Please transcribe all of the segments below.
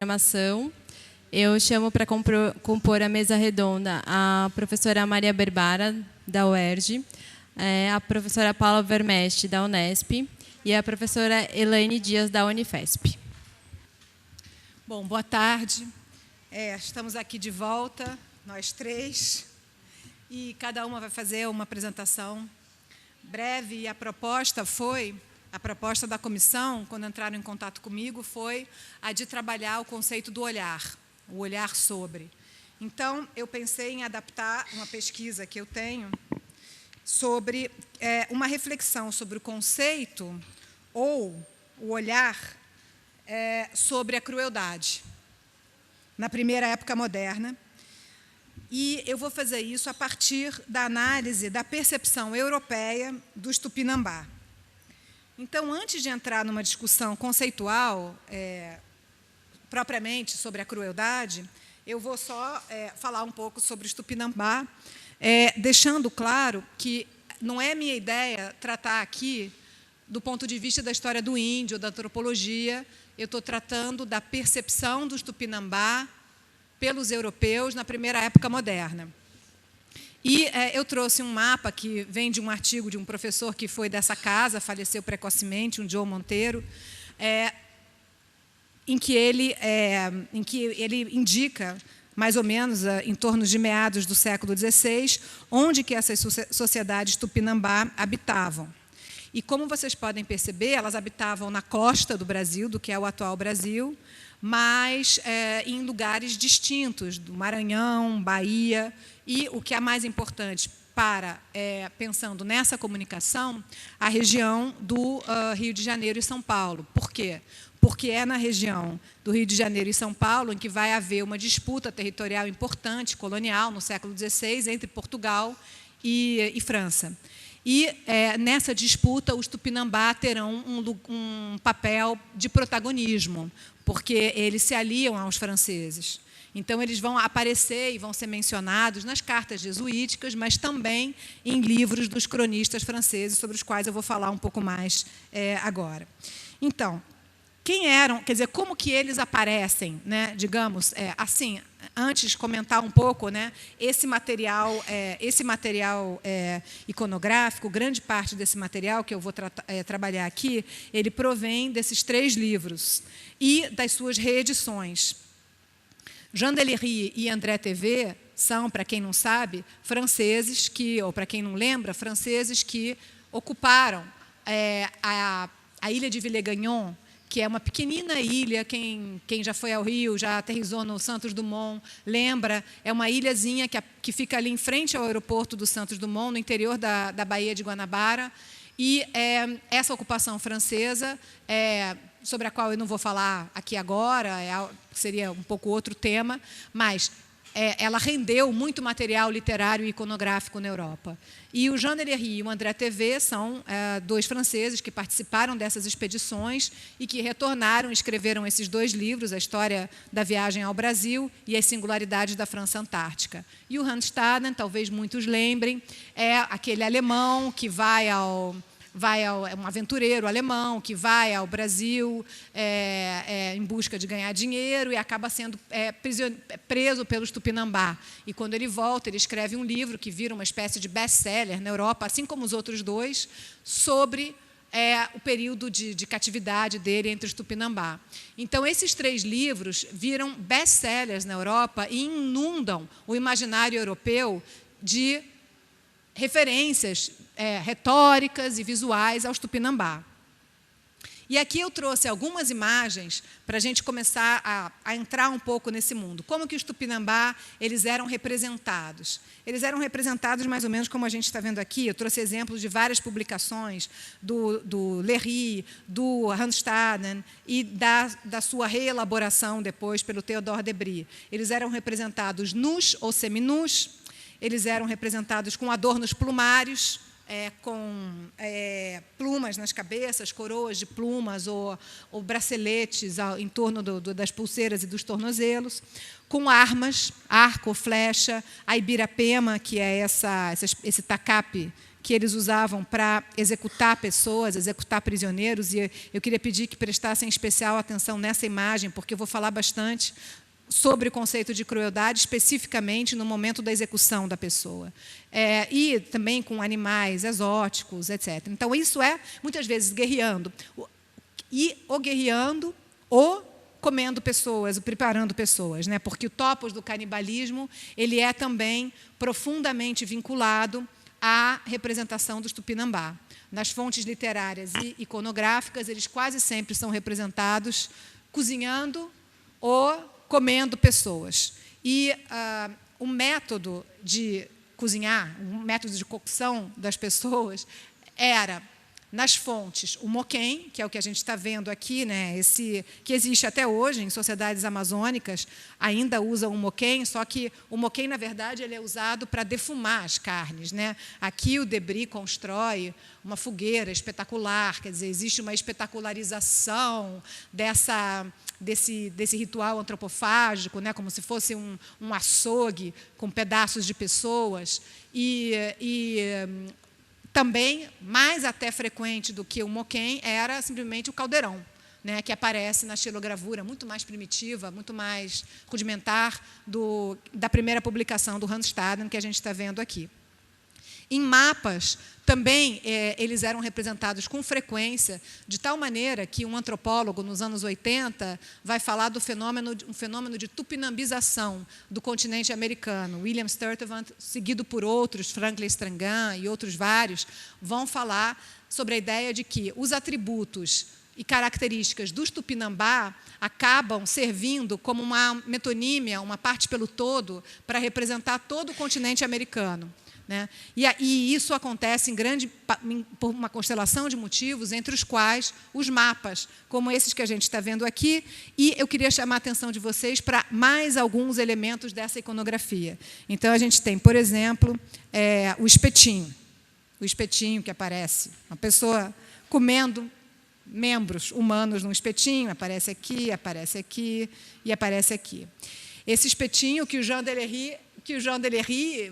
Programação. Eu chamo para compor a mesa redonda a professora Maria Berbara, da UERJ, a professora Paula Vermeste, da Unesp, e a professora Elaine Dias, da Unifesp. Bom, boa tarde. Estamos aqui de volta, nós três, e cada uma vai fazer uma apresentação breve. E a proposta da comissão, quando entraram em contato comigo, foi a de trabalhar o conceito do olhar, o olhar sobre. Então, eu pensei em adaptar uma pesquisa que eu tenho sobre uma reflexão sobre o conceito ou o olhar sobre a crueldade, na primeira época moderna. E eu vou fazer isso a partir da análise da percepção europeia dos Tupinambá. Então, antes de entrar numa discussão conceitual, propriamente sobre a crueldade, eu vou só falar um pouco sobre os Tupinambá, deixando claro que não é minha ideia tratar aqui do ponto de vista da história do índio, da antropologia. Eu estou tratando da percepção dos Tupinambá pelos europeus na primeira época moderna. E eu trouxe um mapa que vem de um artigo de um professor que foi dessa casa, faleceu precocemente, um Joe Monteiro, em que ele indica, mais ou menos em torno de meados do século XVI, onde que essas sociedades Tupinambá habitavam. E, como vocês podem perceber, elas habitavam na costa do Brasil, do que é o atual Brasil, mas em lugares distintos, do Maranhão, Bahia, e, o que é mais importante pensando nessa comunicação, a região do Rio de Janeiro e São Paulo. Por quê? Porque é na região do Rio de Janeiro e São Paulo em que vai haver uma disputa territorial importante, colonial, no século XVI, entre Portugal e França. E, nessa disputa, os Tupinambá terão um papel de protagonismo, porque eles se aliam aos franceses. Então, eles vão aparecer e vão ser mencionados nas cartas jesuíticas, mas também em livros dos cronistas franceses, sobre os quais eu vou falar um pouco mais agora. Então, quem eram, quer dizer, como que eles aparecem, né? Digamos, assim, antes comentar um pouco, né? Esse material iconográfico, grande parte desse material que eu vou trabalhar aqui, ele provém desses 3 livros e das suas reedições. Jean Delery e André Tevet são, para quem não sabe, franceses ou para quem não lembra, franceses que ocuparam a ilha de Villers-Gagnon, que é uma pequenina ilha. Quem já foi ao Rio, já aterrissou no Santos Dumont, lembra, é uma ilhazinha que fica ali em frente ao aeroporto do Santos Dumont, no interior da Baía de Guanabara. E essa ocupação francesa, sobre a qual eu não vou falar aqui agora, seria um pouco outro tema, mas ela rendeu muito material literário e iconográfico na Europa. E o Jean Delery e o André Tevet são 2 franceses que participaram dessas expedições e que retornaram e escreveram esses 2 livros, A História da Viagem ao Brasil e As Singularidades da França Antártica. E o Hans Staden, talvez muitos lembrem, é aquele alemão que é um aventureiro alemão que vai ao Brasil em busca de ganhar dinheiro e acaba sendo preso pelos Tupinambá. E, quando ele volta, ele escreve um livro que vira uma espécie de best-seller na Europa, assim como os outros 2, sobre o período de catividade dele entre os Tupinambá. Então, esses 3 livros viram best-sellers na Europa e inundam o imaginário europeu de referências retóricas e visuais aos Tupinambá. E aqui eu trouxe algumas imagens para a gente começar a entrar um pouco nesse mundo. Como que os Tupinambá eles eram representados? Eles eram representados mais ou menos como a gente está vendo aqui. Eu trouxe exemplos de várias publicações do Léry, do Hans Staden e da sua reelaboração depois pelo Théodore Debry. Eles eram representados nus ou seminus. Eles eram representados com adornos plumários, com plumas nas cabeças, coroas de plumas ou braceletes em torno das pulseiras e dos tornozelos, com armas, arco, flecha, a ibirapema, que é esse tacape que eles usavam para executar pessoas, executar prisioneiros, e eu queria pedir que prestassem especial atenção nessa imagem, porque eu vou falar bastante sobre o conceito de crueldade, especificamente no momento da execução da pessoa. E também com animais exóticos, etc. Então, isso é, muitas vezes, guerreando. Ou guerreando, ou comendo pessoas, ou preparando pessoas, né? Porque o topos do canibalismo ele é também profundamente vinculado à representação dos Tupinambá. Nas fontes literárias e iconográficas, eles quase sempre são representados cozinhando ou comendo pessoas. E o método de cozinhar, o método de cocção das pessoas era, nas fontes, o moquém, que é o que a gente está vendo aqui, né, que existe até hoje em sociedades amazônicas, ainda usam o moquém, só que o moquém, na verdade, ele é usado para defumar as carnes, né? Aqui o Debris constrói uma fogueira espetacular, quer dizer, existe uma espetacularização desse ritual antropofágico, né, como se fosse um açougue com pedaços de pessoas, também, mais até frequente do que o moquém, era simplesmente o caldeirão, né, que aparece na xilogravura, muito mais primitiva, muito mais rudimentar da primeira publicação do Hans Staden, que a gente está vendo aqui. Em mapas, também, eles eram representados com frequência, de tal maneira que um antropólogo, nos anos 80, vai falar do um fenômeno de tupinambização do continente americano. William Sturtevant, seguido por outros, Franklin Strangan e outros vários, vão falar sobre a ideia de que os atributos e características dos Tupinambá acabam servindo como uma metonímia, uma parte pelo todo, para representar todo o continente americano. Né? E isso acontece por uma constelação de motivos, entre os quais os mapas, como esses que a gente está vendo aqui, e eu queria chamar a atenção de vocês para mais alguns elementos dessa iconografia. Então, a gente tem, por exemplo, o espetinho que aparece, uma pessoa comendo membros humanos num espetinho, aparece aqui e aparece aqui. Esse espetinho que o Jean Delery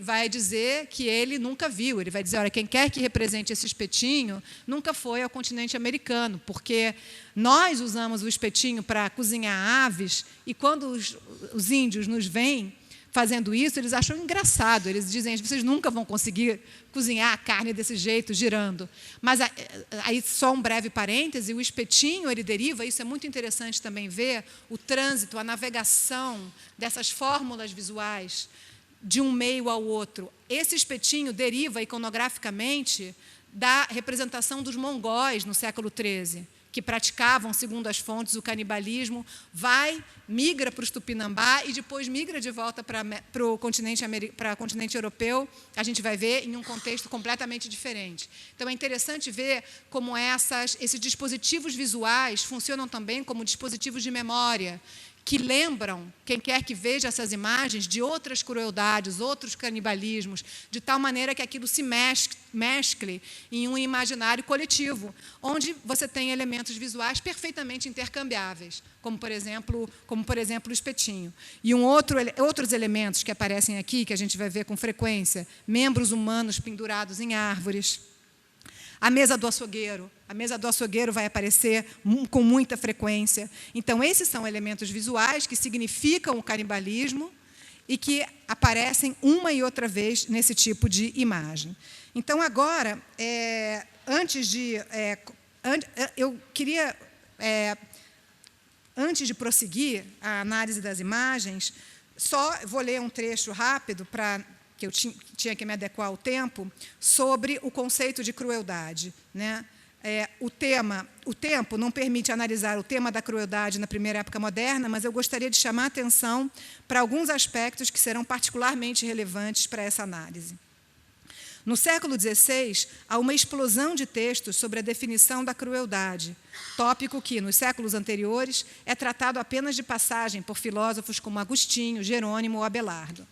vai dizer que ele nunca viu. Ele vai dizer, olha, quem quer que represente esse espetinho nunca foi ao continente americano, porque nós usamos o espetinho para cozinhar aves, e quando os índios nos veem fazendo isso, eles acham engraçado. Eles dizem, vocês nunca vão conseguir cozinhar a carne desse jeito, girando. Mas, aí, só um breve parêntese, o espetinho, ele deriva, isso é muito interessante também ver, o trânsito, a navegação dessas fórmulas visuais de um meio ao outro. Esse espetinho deriva, iconograficamente, da representação dos mongóis no século XIII, que praticavam, segundo as fontes, o canibalismo, migra para os Tupinambá e depois migra de volta para o continente europeu, a gente vai ver em um contexto completamente diferente. Então, é interessante ver como esses dispositivos visuais funcionam também como dispositivos de memória, que lembram, quem quer que veja essas imagens, de outras crueldades, outros canibalismos, de tal maneira que aquilo se mescle em um imaginário coletivo, onde você tem elementos visuais perfeitamente intercambiáveis, como, por exemplo, o espetinho. E outros elementos que aparecem aqui, que a gente vai ver com frequência, membros humanos pendurados em árvores. A mesa do açougueiro. A mesa do açougueiro vai aparecer com muita frequência. Então, esses são elementos visuais que significam o canibalismo e que aparecem uma e outra vez nesse tipo de imagem. Então, agora, eu queria, antes de prosseguir a análise das imagens, só vou ler um trecho rápido que eu tinha que me adequar ao tempo, sobre o conceito de crueldade, né? O tempo não permite analisar o tema da crueldade na primeira época moderna, mas eu gostaria de chamar a atenção para alguns aspectos que serão particularmente relevantes para essa análise. No século XVI, há uma explosão de textos sobre a definição da crueldade, tópico que, nos séculos anteriores, é tratado apenas de passagem por filósofos como Agostinho, Jerônimo ou Abelardo.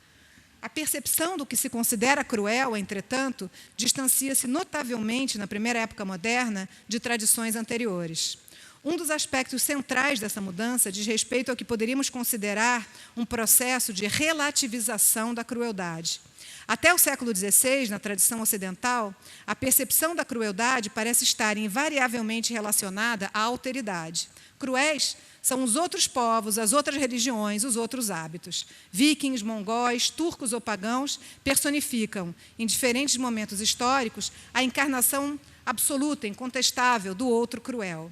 A percepção do que se considera cruel, entretanto, distancia-se notavelmente, na primeira época moderna, de tradições anteriores. Um dos aspectos centrais dessa mudança diz respeito ao que poderíamos considerar um processo de relativização da crueldade. Até o século XVI, na tradição ocidental, a percepção da crueldade parece estar invariavelmente relacionada à alteridade. Cruéis são os outros povos, as outras religiões, os outros hábitos. Vikings, mongóis, turcos ou pagãos personificam, em diferentes momentos históricos, a encarnação absoluta, incontestável, do outro cruel.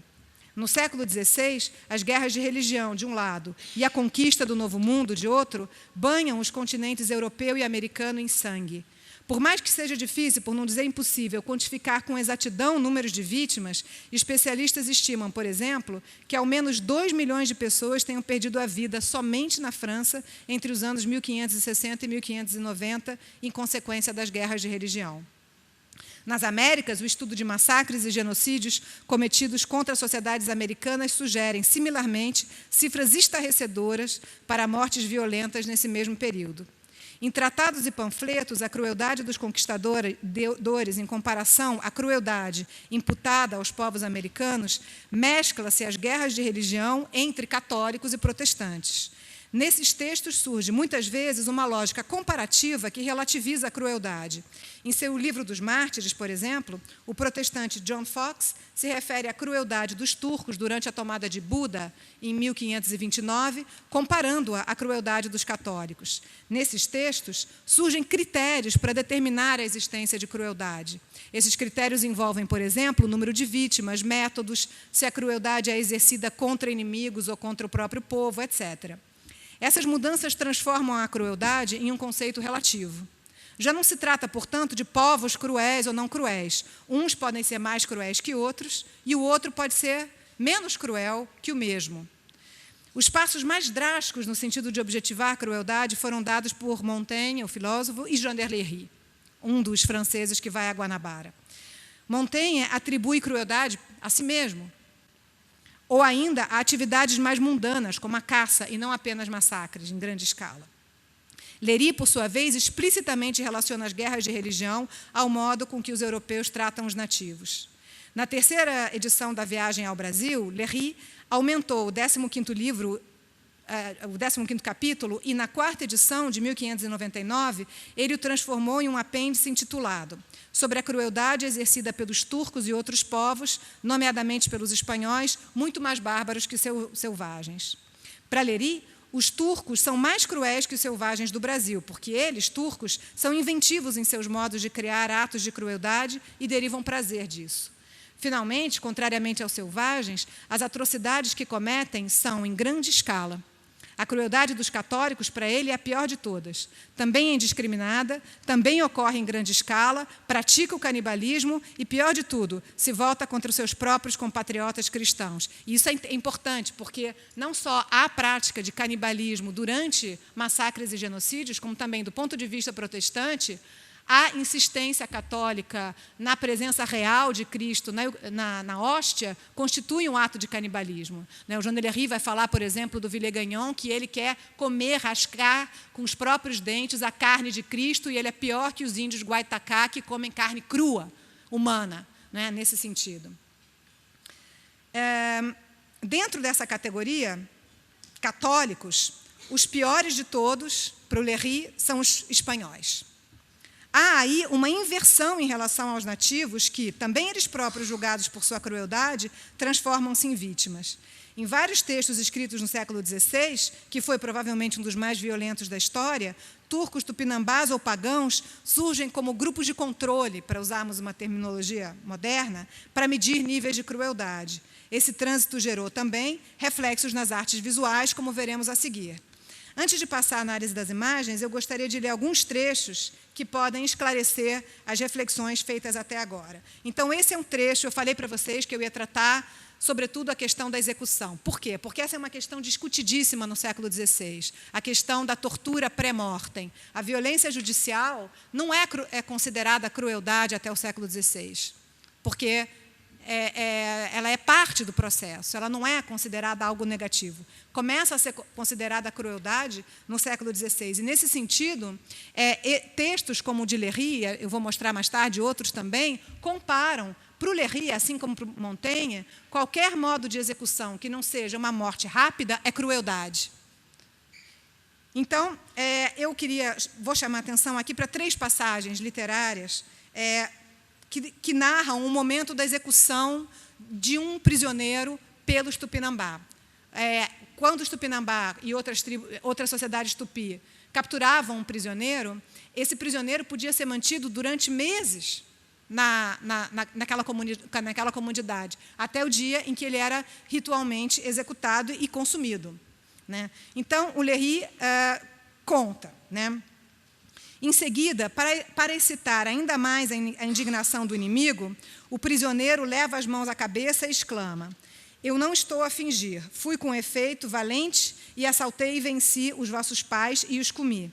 No século XVI, as guerras de religião, de um lado, e a conquista do Novo Mundo, de outro, banham os continentes europeu e americano em sangue. Por mais que seja difícil, por não dizer impossível, quantificar com exatidão números de vítimas, especialistas estimam, por exemplo, que ao menos 2 milhões de pessoas tenham perdido a vida somente na França entre os anos 1560 e 1590, em consequência das guerras de religião. Nas Américas, o estudo de massacres e genocídios cometidos contra sociedades americanas sugerem, similarmente, cifras estarrecedoras para mortes violentas nesse mesmo período. Em tratados e panfletos, a crueldade dos conquistadores, em comparação à crueldade imputada aos povos americanos, mescla-se às guerras de religião entre católicos e protestantes. Nesses textos surge, muitas vezes, uma lógica comparativa que relativiza a crueldade. Em seu livro dos Mártires, por exemplo, o protestante John Foxe se refere à crueldade dos turcos durante a tomada de Buda, em 1529, comparando-a à crueldade dos católicos. Nesses textos, surgem critérios para determinar a existência de crueldade. Esses critérios envolvem, por exemplo, o número de vítimas, métodos, se a crueldade é exercida contra inimigos ou contra o próprio povo, etc. Essas mudanças transformam a crueldade em um conceito relativo. Já não se trata, portanto, de povos cruéis ou não cruéis. Uns podem ser mais cruéis que outros, e o outro pode ser menos cruel que o mesmo. Os passos mais drásticos no sentido de objetivar a crueldade foram dados por Montaigne, o filósofo, e Jean Delery, um dos franceses que vai a Guanabara. Montaigne atribui crueldade a si mesmo, ou ainda a atividades mais mundanas, como a caça, e não apenas massacres em grande escala. Léry, por sua vez, explicitamente relaciona as guerras de religião ao modo com que os europeus tratam os nativos. Na terceira edição da Viagem ao Brasil, Léry aumentou o 15º livro, o 15º capítulo, e na quarta edição, de 1599, ele o transformou em um apêndice intitulado Sobre a crueldade exercida pelos turcos e outros povos, nomeadamente pelos espanhóis, muito mais bárbaros que selvagens. Para Léry, os turcos são mais cruéis que os selvagens do Brasil, porque eles, turcos, são inventivos em seus modos de criar atos de crueldade e derivam prazer disso. Finalmente, contrariamente aos selvagens, as atrocidades que cometem são em grande escala. A crueldade dos católicos, para ele, é a pior de todas. Também é indiscriminada, também ocorre em grande escala, pratica o canibalismo e, pior de tudo, se volta contra os seus próprios compatriotas cristãos. E isso é importante, porque não só há prática de canibalismo durante massacres e genocídios, como também, do ponto de vista protestante, a insistência católica na presença real de Cristo na hóstia constitui um ato de canibalismo. O Jean Delery vai falar, por exemplo, do Villegagnon, que ele quer comer, rascar com os próprios dentes a carne de Cristo, e ele é pior que os índios Guaitacá, que comem carne crua, humana, nesse sentido. Dentro dessa categoria, católicos, os piores de todos, para o Léry, são os espanhóis. Há aí uma inversão em relação aos nativos que, também eles próprios julgados por sua crueldade, transformam-se em vítimas. Em vários textos escritos no século XVI, que foi provavelmente um dos mais violentos da história, turcos, tupinambás ou pagãos surgem como grupos de controle, para usarmos uma terminologia moderna, para medir níveis de crueldade. Esse trânsito gerou também reflexos nas artes visuais, como veremos a seguir. Antes de passar à análise das imagens, eu gostaria de ler alguns trechos que podem esclarecer as reflexões feitas até agora. Então, esse é um trecho, eu falei para vocês que eu ia tratar, sobretudo, a questão da execução. Por quê? Porque essa é uma questão discutidíssima no século XVI, a questão da tortura pré-mortem. A violência judicial não é considerada crueldade até o século XVI, porque ela é parte do processo, ela não é considerada algo negativo. Começa a ser considerada crueldade no século XVI. E, nesse sentido, textos como o de Léry, eu vou mostrar mais tarde, outros também, comparam, para o Léry, assim como para o Montaigne, qualquer modo de execução que não seja uma morte rápida é crueldade. Então, vou chamar a atenção aqui para 3 passagens literárias que narram o momento da execução de um prisioneiro pelos Tupinambá. Quando os Tupinambá e outras sociedades tupi capturavam um prisioneiro, esse prisioneiro podia ser mantido durante meses naquela comunidade, até o dia em que ele era ritualmente executado e consumido, né? Então, o Léry conta, né? Em seguida, para excitar ainda mais a indignação do inimigo, o prisioneiro leva as mãos à cabeça e exclama: eu não estou a fingir, fui com efeito valente e assaltei e venci os vossos pais e os comi.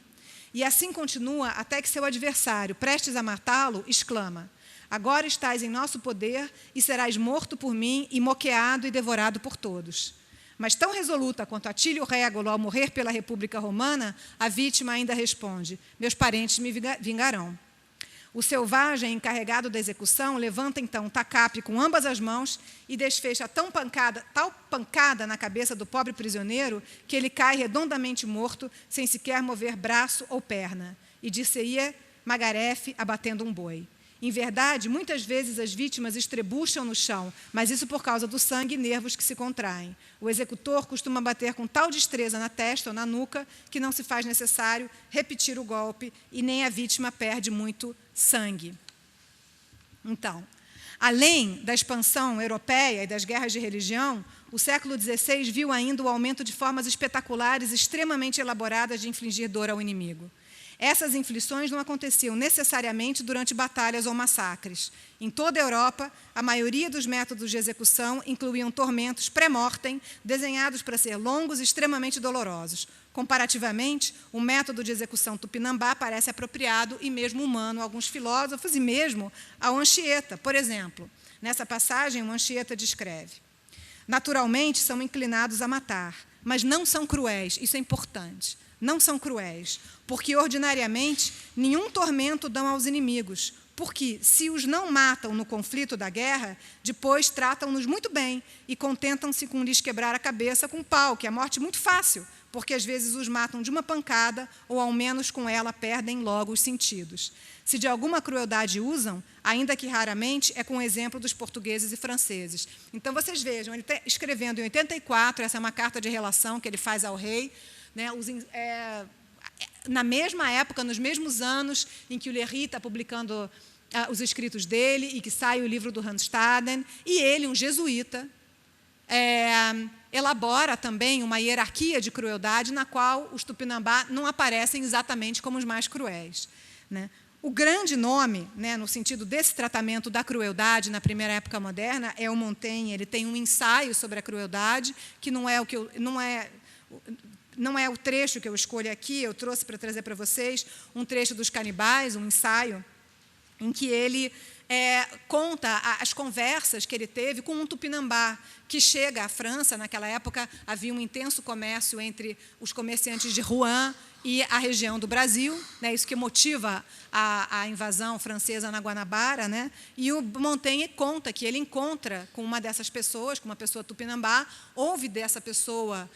E assim continua até que seu adversário, prestes a matá-lo, exclama: agora estás em nosso poder e serás morto por mim e moqueado e devorado por todos. Mas tão resoluta quanto Atílio Régulo ao morrer pela República Romana, a vítima ainda responde: meus parentes me vingarão. O selvagem encarregado da execução levanta então o tacape com ambas as mãos e desfecha tal pancada na cabeça do pobre prisioneiro que ele cai redondamente morto, sem sequer mover braço ou perna. E dir-se-ia Magarefe abatendo um boi. Em verdade, muitas vezes as vítimas estrebucham no chão, mas isso por causa do sangue e nervos que se contraem. O executor costuma bater com tal destreza na testa ou na nuca que não se faz necessário repetir o golpe e nem a vítima perde muito sangue. Então, além da expansão europeia e das guerras de religião, o século XVI viu ainda o aumento de formas espetaculares extremamente elaboradas de infligir dor ao inimigo. Essas inflições não aconteciam necessariamente durante batalhas ou massacres. Em toda a Europa, a maioria dos métodos de execução incluíam tormentos pré-mortem, desenhados para ser longos e extremamente dolorosos. Comparativamente, o método de execução tupinambá parece apropriado e mesmo humano a alguns filósofos e mesmo ao Anchieta, por exemplo. Nessa passagem, o Anchieta descreve: naturalmente são inclinados a matar, mas não são cruéis, isso é importante. Não são cruéis, porque, ordinariamente, nenhum tormento dão aos inimigos, porque, se os não matam no conflito da guerra, depois tratam-nos muito bem e contentam-se com lhes quebrar a cabeça com pau, que é morte muito fácil, porque, às vezes, os matam de uma pancada ou, ao menos, com ela perdem logo os sentidos. Se de alguma crueldade usam, ainda que raramente, é com o exemplo dos portugueses e franceses. Então, vocês vejam, ele está escrevendo em 84, essa é uma carta de relação que ele faz ao rei, né, na mesma época, nos mesmos anos em que o Léry está publicando os escritos dele e que sai o livro do Randstaden, e ele, um jesuíta, elabora também uma hierarquia de crueldade na qual os tupinambá não aparecem exatamente como os mais cruéis, né? O grande nome, né, no sentido desse tratamento da crueldade na primeira época moderna, é o Montaigne. Ele tem um ensaio sobre a crueldade, que não é o trecho que eu escolho aqui, eu trouxe para trazer para vocês um trecho dos Canibais, um ensaio, em que ele conta as conversas que ele teve com um tupinambá que chega à França. Naquela época havia um intenso comércio entre os comerciantes de Rouen e a região do Brasil, né, isso que motiva a invasão francesa na Guanabara, né, e o Montaigne conta que ele encontra com uma dessas pessoas, com uma pessoa tupinambá, ouve dessa pessoa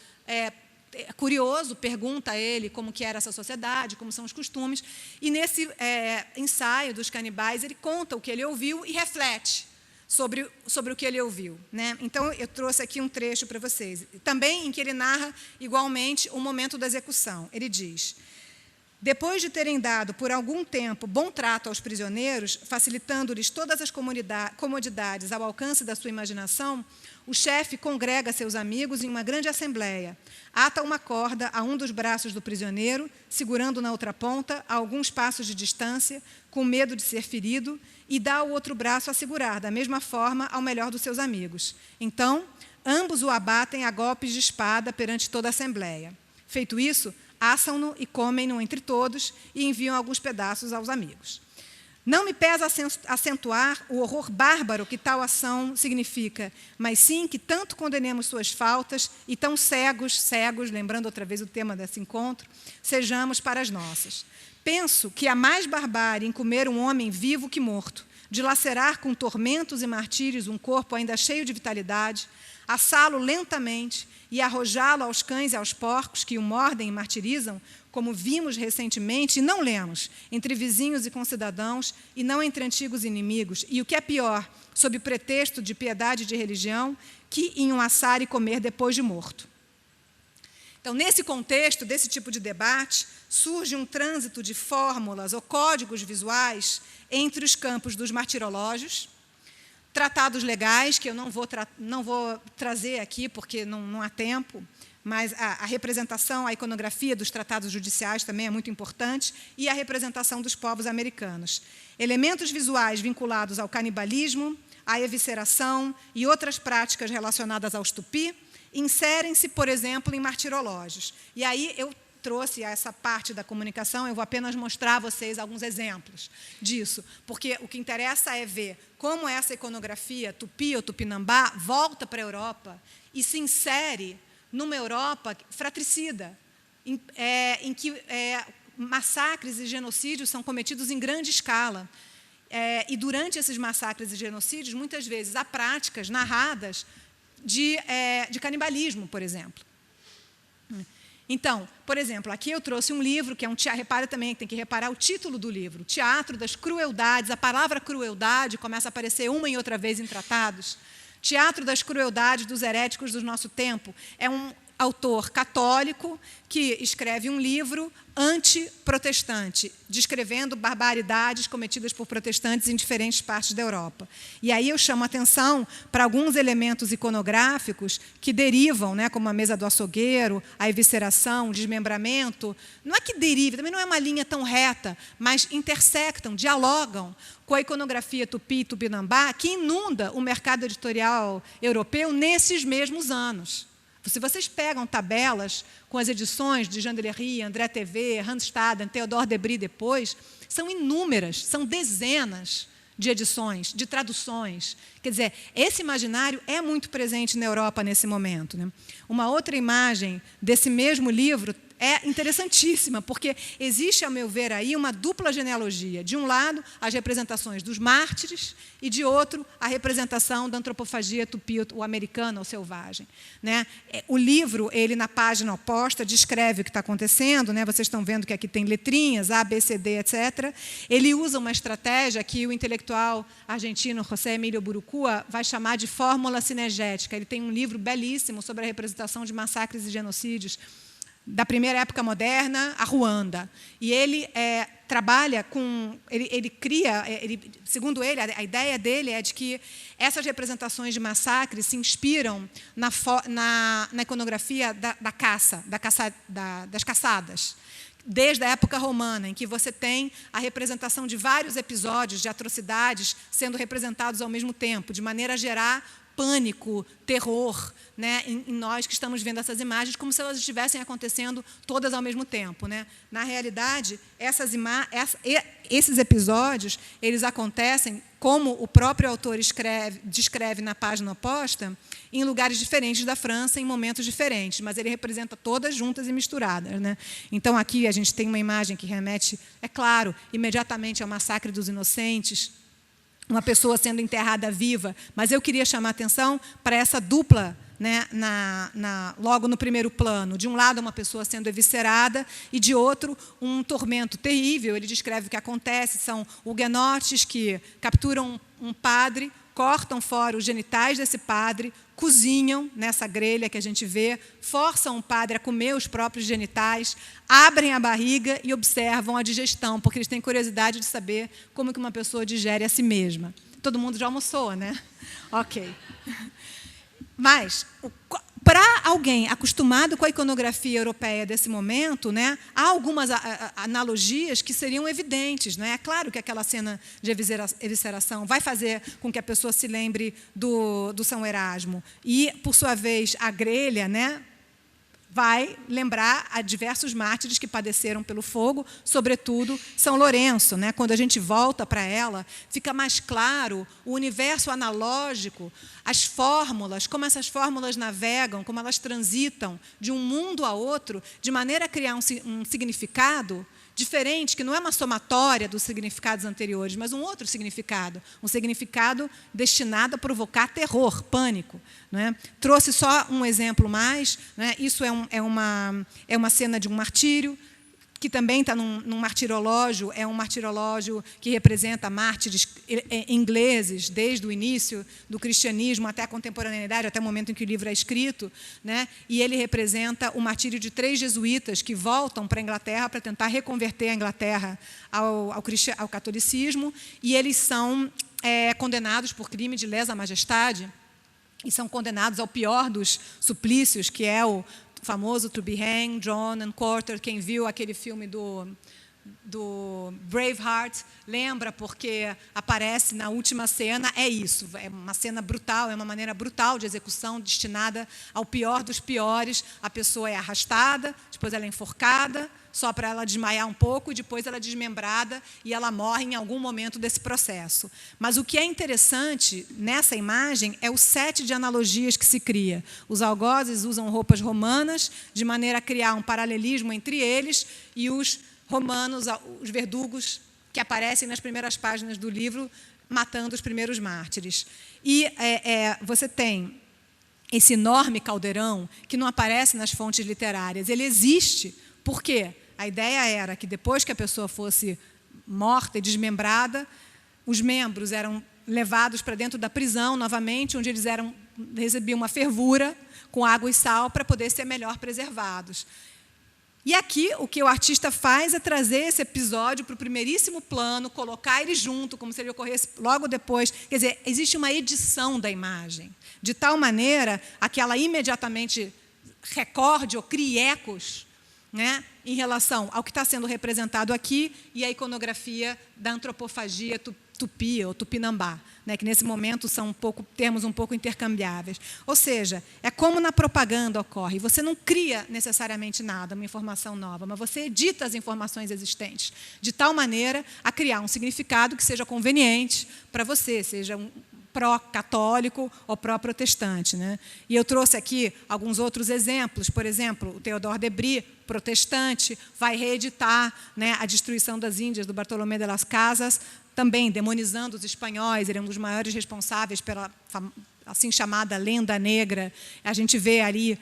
curioso, pergunta a ele como que era essa sociedade, como são os costumes, e nesse ensaio dos Canibais ele conta o que ele ouviu e reflete sobre o que ele ouviu, né? Então, eu trouxe aqui um trecho para vocês, também em que ele narra igualmente o momento da execução. Ele diz: depois de terem dado por algum tempo bom trato aos prisioneiros, facilitando-lhes todas as comodidades ao alcance da sua imaginação, o chefe congrega seus amigos em uma grande assembleia, ata uma corda a um dos braços do prisioneiro, segurando na outra ponta, a alguns passos de distância, com medo de ser ferido, e dá o outro braço a segurar, da mesma forma, ao melhor dos seus amigos. Então, ambos o abatem a golpes de espada perante toda a assembleia. Feito isso, assam-no e comem-no entre todos e enviam alguns pedaços aos amigos. Não me pesa acentuar o horror bárbaro que tal ação significa, mas sim que tanto condenemos suas faltas e tão cegos, lembrando outra vez o tema desse encontro, sejamos para as nossas. Penso que há mais barbárie em comer um homem vivo que morto, dilacerar com tormentos e martírios um corpo ainda cheio de vitalidade, assá-lo lentamente e arrojá-lo aos cães e aos porcos que o mordem e martirizam, como vimos recentemente, e não lemos, entre vizinhos e concidadãos, e não entre antigos inimigos, e o que é pior, sob pretexto de piedade e de religião, que em um assar e comer depois de morto. Então, nesse contexto, desse tipo de debate, surge um trânsito de fórmulas ou códigos visuais entre os campos dos martirológios, tratados legais, que eu não vou trazer aqui, porque não há tempo, mas a representação, a iconografia dos tratados judiciais também é muito importante, e a representação dos povos americanos. Elementos visuais vinculados ao canibalismo, à evisceração e outras práticas relacionadas aos tupi inserem-se, por exemplo, em martirológios. E aí eu trouxe essa parte da comunicação, eu vou apenas mostrar a vocês alguns exemplos disso, porque o que interessa é ver como essa iconografia tupi ou tupinambá volta para a Europa e se insere numa Europa fratricida, em que massacres e genocídios são cometidos em grande escala. E durante esses massacres e genocídios, muitas vezes há práticas narradas de canibalismo, por exemplo. Então, por exemplo, aqui eu trouxe um livro, que é um teatro, repara também, tem que reparar o título do livro, Teatro das Crueldades. A palavra crueldade começa a aparecer uma e outra vez em tratados. Teatro das Crueldades dos Heréticos do Nosso Tempo. É um autor católico que escreve um livro anti-protestante, descrevendo barbaridades cometidas por protestantes em diferentes partes da Europa. E aí eu chamo a atenção para alguns elementos iconográficos que derivam, né, como a mesa do açougueiro, a evisceração, o desmembramento. Não é que derive, também não é uma linha tão reta, mas intersectam, dialogam com a iconografia tupi e tupinambá, que inunda o mercado editorial europeu nesses mesmos anos. Se vocês pegam tabelas com as edições de Jean Delery, André TV, Hans Staden, Theodore Debris depois, são inúmeras, são dezenas de edições, de traduções. Quer dizer, esse imaginário é muito presente na Europa nesse momento, né? Uma outra imagem desse mesmo livro é interessantíssima, porque existe, a meu ver, aí uma dupla genealogia. De um lado, as representações dos mártires, e, de outro, a representação da antropofagia tupi, ou americana, ou selvagem. Né? O livro, ele, na página oposta, descreve o que está acontecendo, né? Vocês estão vendo que aqui tem letrinhas, A, B, C, D, etc. Ele usa uma estratégia que o intelectual argentino José Emílio Burucua vai chamar de fórmula cinegética. Ele tem um livro belíssimo sobre a representação de massacres e genocídios da primeira época moderna, a Ruanda. E ele trabalha com... Ele cria... segundo ele, a ideia dele é de que essas representações de massacres se inspiram na iconografia da caça, das caçadas. Desde a época romana, em que você tem a representação de vários episódios de atrocidades sendo representados ao mesmo tempo, de maneira a gerar pânico, terror, né, em nós que estamos vendo essas imagens, como se elas estivessem acontecendo todas ao mesmo tempo. Né? Na realidade, esses episódios eles acontecem, como o próprio autor descreve na página oposta, em lugares diferentes da França, em momentos diferentes, mas ele representa todas juntas e misturadas. Né? Então, aqui a gente tem uma imagem que remete, é claro, imediatamente ao massacre dos inocentes, uma pessoa sendo enterrada viva, mas eu queria chamar a atenção para essa dupla, né, logo no primeiro plano. De um lado, uma pessoa sendo eviscerada, e, de outro, um tormento terrível. Ele descreve o que acontece, são huguenotes que capturam um padre, cortam fora os genitais desse padre, cozinham nessa grelha que a gente vê, forçam o padre a comer os próprios genitais, abrem a barriga e observam a digestão, porque eles têm curiosidade de saber como que uma pessoa digere a si mesma. Todo mundo já almoçou, né? Ok. Mas, para alguém acostumado com a iconografia europeia desse momento, né, há algumas analogias que seriam evidentes. Né? É claro que aquela cena de evisceração vai fazer com que a pessoa se lembre do São Erasmo. E, por sua vez, a grelha, né, vai lembrar a diversos mártires que padeceram pelo fogo, sobretudo São Lourenço. Né? Quando a gente volta para ela, fica mais claro o universo analógico, as fórmulas, como essas fórmulas navegam, como elas transitam de um mundo a outro, de maneira a criar um significado diferente, que não é uma somatória dos significados anteriores, mas um outro significado, um significado destinado a provocar terror, pânico. Não é? Trouxe só um exemplo mais, não é? Isso é uma cena de um martírio, que também está num martirológio, é um martirológio que representa mártires ingleses, desde o início do cristianismo até a contemporaneidade, até o momento em que o livro é escrito, né? E ele representa o martírio de 3 jesuítas que voltam para a Inglaterra para tentar reconverter a Inglaterra ao catolicismo, e eles são condenados por crime de lesa majestade, e são condenados ao pior dos suplícios, que é o famoso To Be Hanged, Drawn and Quartered. Quem viu aquele filme do Braveheart lembra, porque aparece na última cena, é isso, é uma cena brutal, é uma maneira brutal de execução, destinada ao pior dos piores. A pessoa é arrastada, depois ela é enforcada, só para ela desmaiar um pouco, e depois ela é desmembrada e ela morre em algum momento desse processo. Mas o que é interessante nessa imagem é o set de analogias que se cria. Os algozes usam roupas romanas, de maneira a criar um paralelismo entre eles, e os romanos, os verdugos, que aparecem nas primeiras páginas do livro, matando os primeiros mártires. E você tem esse enorme caldeirão que não aparece nas fontes literárias. Ele existe. Por quê? A ideia era que, depois que a pessoa fosse morta e desmembrada, os membros eram levados para dentro da prisão, novamente, onde eles recebiam uma fervura com água e sal para poder ser melhor preservados. E aqui, o que o artista faz é trazer esse episódio para o primeiríssimo plano, colocar ele junto, como se ele ocorresse logo depois. Quer dizer, existe uma edição da imagem, de tal maneira a que ela imediatamente recorde ou crie ecos, né, em relação ao que está sendo representado aqui e a iconografia da antropofagia tupi ou tupinambá, né, que nesse momento são termos um pouco intercambiáveis. Ou seja, é como na propaganda ocorre. Você não cria necessariamente nada, uma informação nova, mas você edita as informações existentes, de tal maneira a criar um significado que seja conveniente para você, seja um pró-católico ou pró-protestante, né? E eu trouxe aqui alguns outros exemplos. Por exemplo, o Theodore de Bry, protestante, vai reeditar, né, a destruição das Índias do Bartolomé de las Casas, também demonizando os espanhóis. Ele é um dos maiores responsáveis pela assim chamada lenda negra. A gente vê ali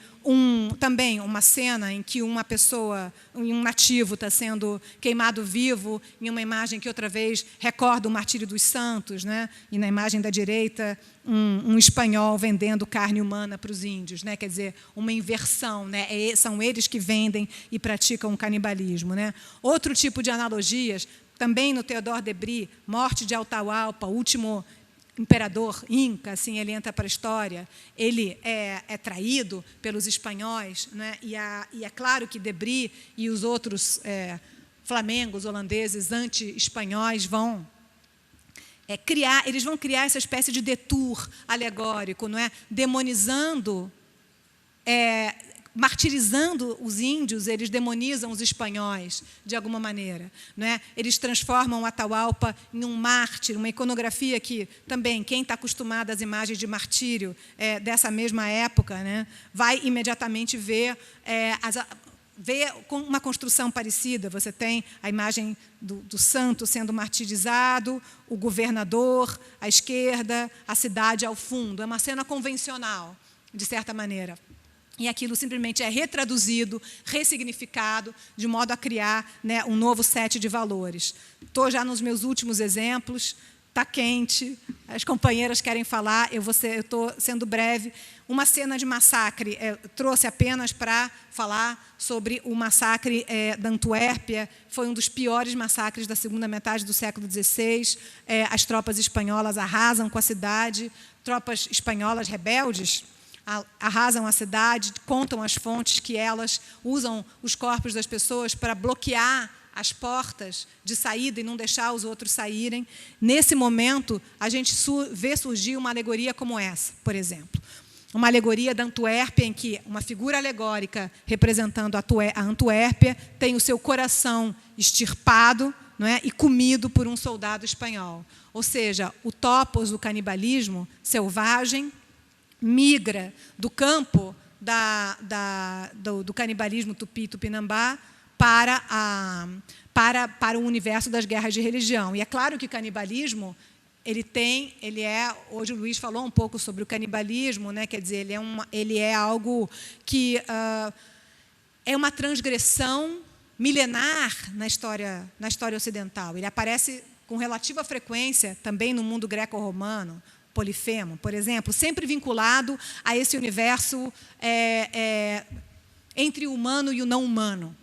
também uma cena em que uma pessoa, um nativo, está sendo queimado vivo, em uma imagem que outra vez recorda o martírio dos santos, né? E na imagem da direita, um espanhol vendendo carne humana para os índios, né? Quer dizer, uma inversão, né? São eles que vendem e praticam o canibalismo, né? Outro tipo de analogias, também no Theodore de Bry, morte de Atahualpa, último imperador inca, assim, ele entra para a história, ele é traído pelos espanhóis, né? E é claro que de Bry e os outros flamengos holandeses anti-espanhóis vão criar essa espécie de detour alegórico, não é? Demonizando, martirizando os índios, eles demonizam os espanhóis, de alguma maneira, não é? Eles transformam o Atahualpa em um mártir, uma iconografia que também, quem está acostumado às imagens de martírio dessa mesma época, né, vai imediatamente ver com uma construção parecida. Você tem a imagem do santo sendo martirizado, o governador à esquerda, a cidade ao fundo. É uma cena convencional, de certa maneira. E aquilo simplesmente é retraduzido, ressignificado, de modo a criar, né, um novo set de valores. Estou já nos meus últimos exemplos, está quente, as companheiras querem falar, eu estou sendo breve. Uma cena de massacre, trouxe apenas para falar sobre o massacre da Antuérpia. Foi um dos piores massacres da segunda metade do século XVI. As tropas espanholas arrasam com a cidade, tropas espanholas rebeldes arrasam a cidade, contam as fontes que elas usam os corpos das pessoas para bloquear as portas de saída e não deixar os outros saírem. Nesse momento, a gente vê surgir uma alegoria como essa, por exemplo. Uma alegoria da Antuérpia, em que uma figura alegórica representando a Antuérpia tem o seu coração extirpado, não é, e comido por um soldado espanhol. Ou seja, o topos do canibalismo selvagem migra do campo do canibalismo tupi-tupinambá para o universo das guerras de religião. E é claro que o canibalismo, hoje o Luiz falou um pouco sobre o canibalismo, né? Quer dizer, ele é algo que é uma transgressão milenar na história ocidental. Ele aparece com relativa frequência também no mundo greco-romano, Polifemo, por exemplo, sempre vinculado a esse universo entre o humano e o não humano.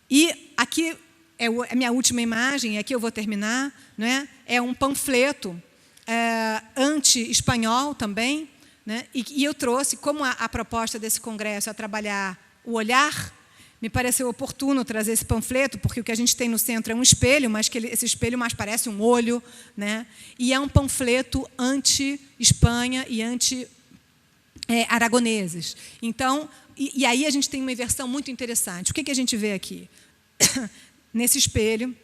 E aqui é a minha última imagem, e aqui eu vou terminar, né? É um panfleto anti-espanhol também, né? E eu trouxe, como a proposta desse congresso é trabalhar o olhar, me pareceu oportuno trazer esse panfleto, porque o que a gente tem no centro é um espelho, mas que esse espelho mais parece um olho, né? E é um panfleto anti-Espanha e anti-aragoneses. Então, e aí a gente tem uma inversão muito interessante. O que a gente vê aqui? Nesse espelho,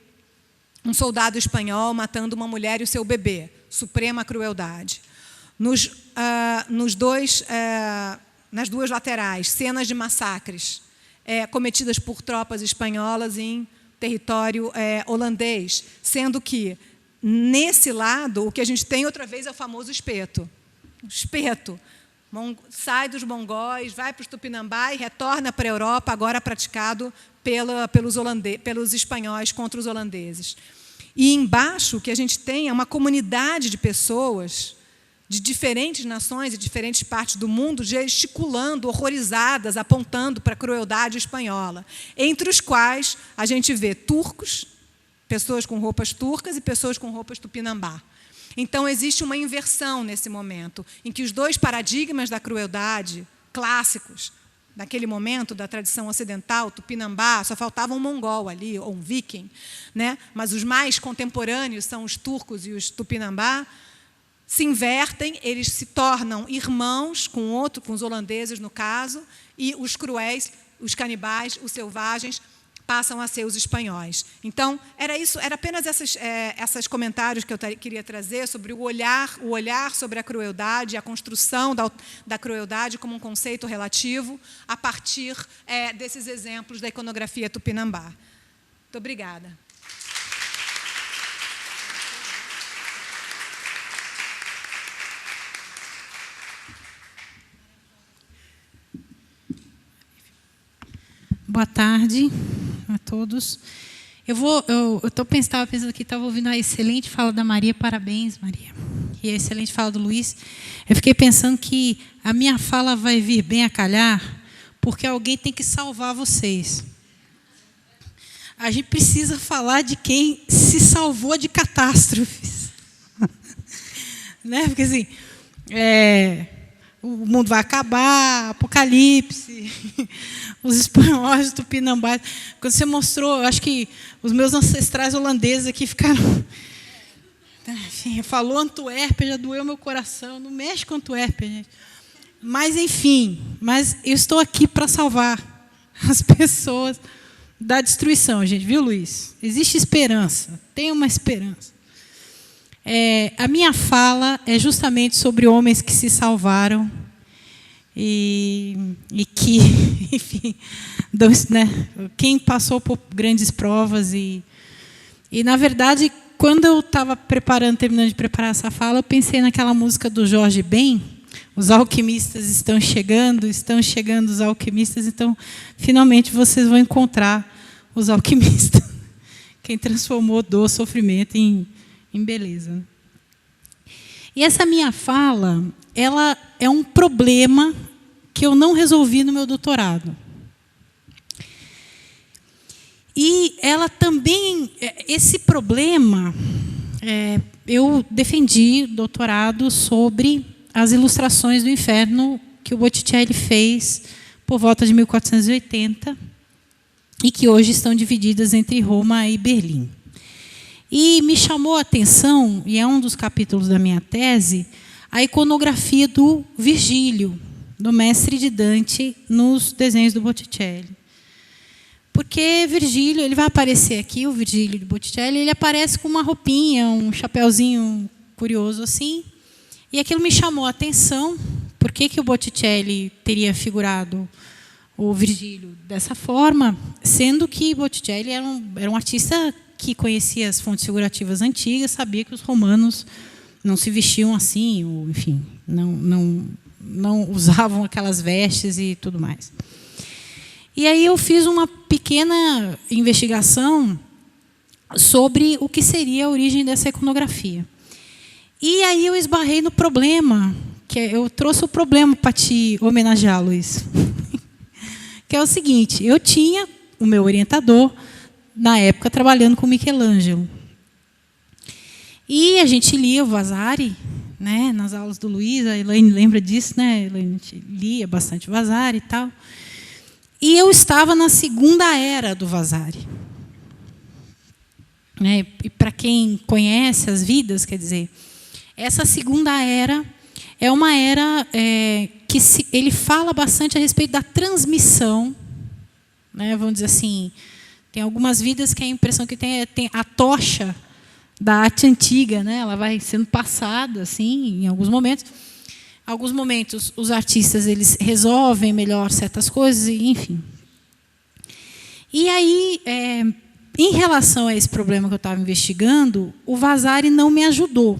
um soldado espanhol matando uma mulher e o seu bebê, suprema crueldade. Nas duas laterais, cenas de massacres cometidas por tropas espanholas em território holandês, sendo que, nesse lado, o que a gente tem outra vez é o famoso espeto. O espeto sai dos mongóis, vai para os Tupinambá e retorna para a Europa, agora praticado pelos espanhóis contra os holandeses. E embaixo o que a gente tem é uma comunidade de pessoas de diferentes nações e diferentes partes do mundo gesticulando, horrorizadas, apontando para a crueldade espanhola, entre os quais a gente vê turcos, pessoas com roupas turcas e pessoas com roupas tupinambá. Então, existe uma inversão nesse momento, em que os dois paradigmas da crueldade clássicos, naquele momento da tradição ocidental, tupinambá, só faltava um mongol ali, ou um viking, né? Mas os mais contemporâneos são os turcos e os tupinambá, se invertem, eles se tornam irmãos com os holandeses, no caso, e os cruéis, os canibais, os selvagens, passam a ser os espanhóis. Então, era apenas esses comentários que eu queria trazer sobre o olhar sobre a crueldade, a construção da crueldade como um conceito relativo, a partir desses exemplos da iconografia tupinambá. Muito obrigada. Boa tarde a todos. Estava pensando que estava ouvindo a excelente fala da Maria, parabéns, Maria, e a excelente fala do Luiz. Eu fiquei pensando que a minha fala vai vir bem a calhar, porque alguém tem que salvar vocês. A gente precisa falar de quem se salvou de catástrofes. Né? Porque assim, o mundo vai acabar, apocalipse, os espanhóis, os tupinambás. Quando você mostrou, eu acho que os meus ancestrais holandeses aqui ficaram... Enfim, falou Antuérpia, já doeu meu coração. Não mexe com Antuérpia, gente. Mas, enfim, eu estou aqui para salvar as pessoas da destruição, gente. Viu, Luiz? Existe esperança. Tem uma esperança. A minha fala é justamente sobre homens que se salvaram e que, enfim, quem passou por grandes provas. E na verdade, quando eu estava terminando de preparar essa fala, eu pensei naquela música do Jorge Ben, os alquimistas estão chegando os alquimistas, então, finalmente, vocês vão encontrar os alquimistas, quem transformou dor, sofrimento em beleza. E essa minha fala, ela é um problema que eu não resolvi no meu doutorado. E ela também, esse problema, eu defendi doutorado sobre as ilustrações do inferno que o Botticelli fez por volta de 1480 e que hoje estão divididas entre Roma e Berlim. E me chamou a atenção, e é um dos capítulos da minha tese, a iconografia do Virgílio, do mestre de Dante, nos desenhos do Botticelli. Porque Virgílio, ele vai aparecer aqui, o Virgílio de Botticelli, ele aparece com uma roupinha, um chapeuzinho curioso assim, e aquilo me chamou a atenção. Por que o Botticelli teria figurado o Virgílio dessa forma, sendo que Botticelli era um artista que conhecia as fontes figurativas antigas, sabia que os romanos não se vestiam assim, ou, enfim, não usavam aquelas vestes e tudo mais. E aí eu fiz uma pequena investigação sobre o que seria a origem dessa iconografia. E aí eu esbarrei no problema, eu trouxe o problema para te homenagear, Luiz. Que é o seguinte, eu tinha o meu orientador, na época, trabalhando com Michelangelo. E a gente lia o Vasari, né, nas aulas do Luiz, a Elaine lembra disso, né? A Elaine lia bastante Vasari e tal. E eu estava na segunda era do Vasari. Né? E para quem conhece as vidas, quer dizer, essa segunda era é uma era que ele fala bastante a respeito da transmissão, né? Vamos dizer assim, tem algumas vidas que a impressão que tem a tocha da arte antiga, né? Ela vai sendo passada assim, em alguns momentos. Alguns momentos os artistas eles resolvem melhor certas coisas, enfim. E aí, em relação a esse problema que eu estava investigando, o Vasari não me ajudou.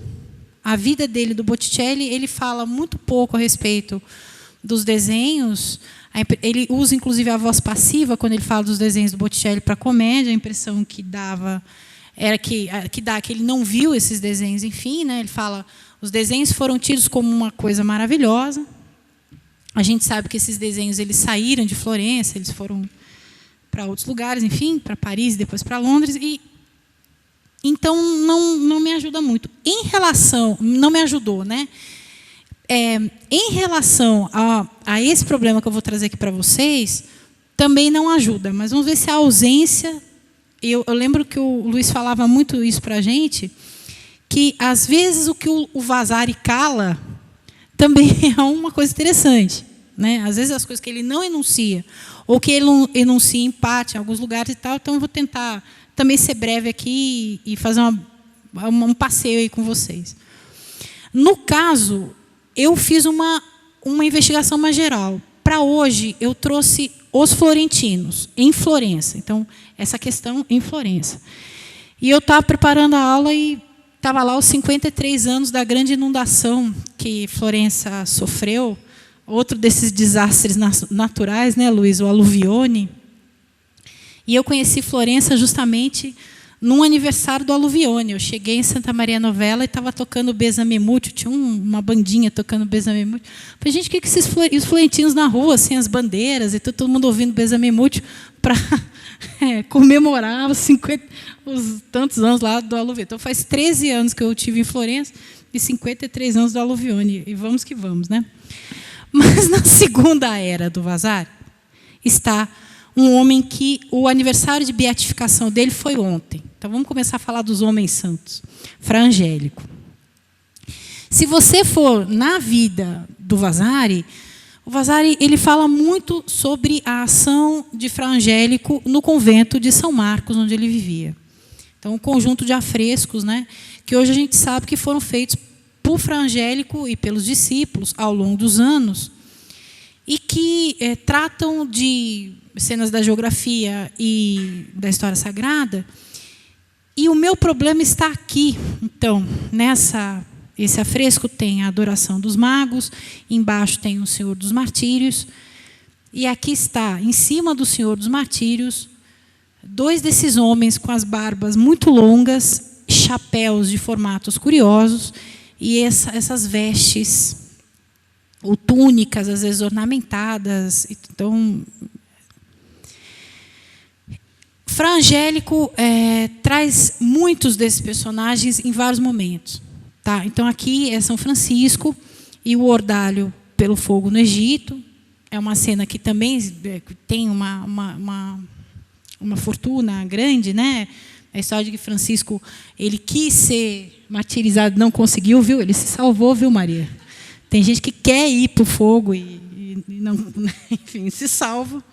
A vida dele, do Botticelli, ele fala muito pouco a respeito dos desenhos. Ele usa, inclusive, a voz passiva quando ele fala dos desenhos do Botticelli para a comédia. A impressão que dava era que ele não viu esses desenhos, enfim, né? Ele fala, os desenhos foram tidos como uma coisa maravilhosa. A gente sabe que esses desenhos eles saíram de Florença, eles foram para outros lugares, enfim, para Paris e depois para Londres, e então não me ajuda muito. Em relação, não me ajudou, né? Em relação a esse problema que eu vou trazer aqui para vocês, também não ajuda. Mas vamos ver se a ausência. Eu lembro que o Luiz falava muito isso para a gente, que às vezes o que o Vasari cala também é uma coisa interessante, né? Às vezes as coisas que ele não enuncia ou que ele não enuncia empate em alguns lugares e tal. Então eu vou tentar também ser breve aqui e fazer um passeio aí com vocês. No caso, eu fiz uma investigação mais geral. Para hoje, eu trouxe os florentinos, em Florença. Então, essa questão em Florença. E eu estava preparando a aula e estava lá os 53 anos da grande inundação que Florença sofreu. Outro desses desastres naturais, né, Luiz? O aluvione. E eu conheci Florença justamente num aniversário do aluvione. Eu cheguei em Santa Maria Novella e estava tocando Besame Mútuo. Tinha uma bandinha tocando Besame Mútuo. Falei, gente, o que esses os florentinos na rua, assim, as bandeiras, e todo mundo ouvindo Besame Mútuo para comemorar os tantos anos lá do aluvione. Então, faz 13 anos que eu estive em Florença e 53 anos do aluvione. E vamos que vamos, né? Mas na segunda era do Vasari está um homem que o aniversário de beatificação dele foi ontem. Então vamos começar a falar dos homens santos. Fra Angelico. Se você for na vida do Vasari, o Vasari ele fala muito sobre a ação de Fra Angelico no convento de São Marcos, onde ele vivia. Então um conjunto de afrescos, né, que hoje a gente sabe que foram feitos por Fra Angelico e pelos discípulos ao longo dos anos, e que tratam de cenas da geografia e da história sagrada. E o meu problema está aqui. Então, esse afresco tem a adoração dos magos, embaixo tem o Senhor dos Martírios, e aqui está, em cima do Senhor dos Martírios, dois desses homens com as barbas muito longas, chapéus de formatos curiosos, e essas vestes, ou túnicas, às vezes ornamentadas. Então, Fra Angelico traz muitos desses personagens em vários momentos. Tá? Então, aqui é São Francisco e o ordalho pelo fogo no Egito. É uma cena que também tem uma fortuna grande, né? A história de que Francisco ele quis ser martirizado, não conseguiu, viu? Ele se salvou, viu, Maria? Tem gente que quer ir para o fogo e não, enfim, se salva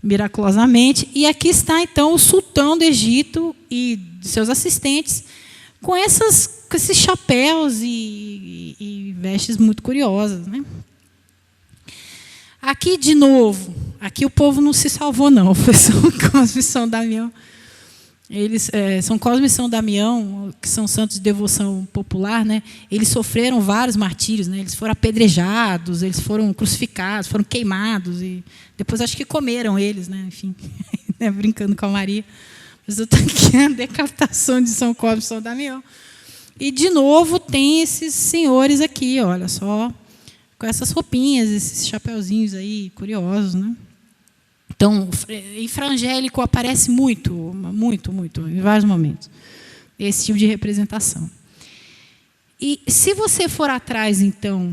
miraculosamente. E aqui está, então, o sultão do Egito e seus assistentes com esses chapéus e vestes muito curiosas, né? Aqui, de novo, Aqui o povo não se salvou, não. Foi São Cosme e São Damião. Eles, São Cosme e São Damião, que são santos de devoção popular, né, eles sofreram vários martírios, né, eles foram apedrejados, eles foram crucificados, foram queimados, e depois acho que comeram eles, né, enfim, né, brincando com a Maria. Mas eu estou aqui a decapitação de São Cosme e São Damião. E, de novo, tem esses senhores aqui, olha só, com essas roupinhas, esses chapeuzinhos aí, curiosos, né? Então, em Fra Angélico aparece muito, em vários momentos, esse tipo de representação. E, se você for atrás, então,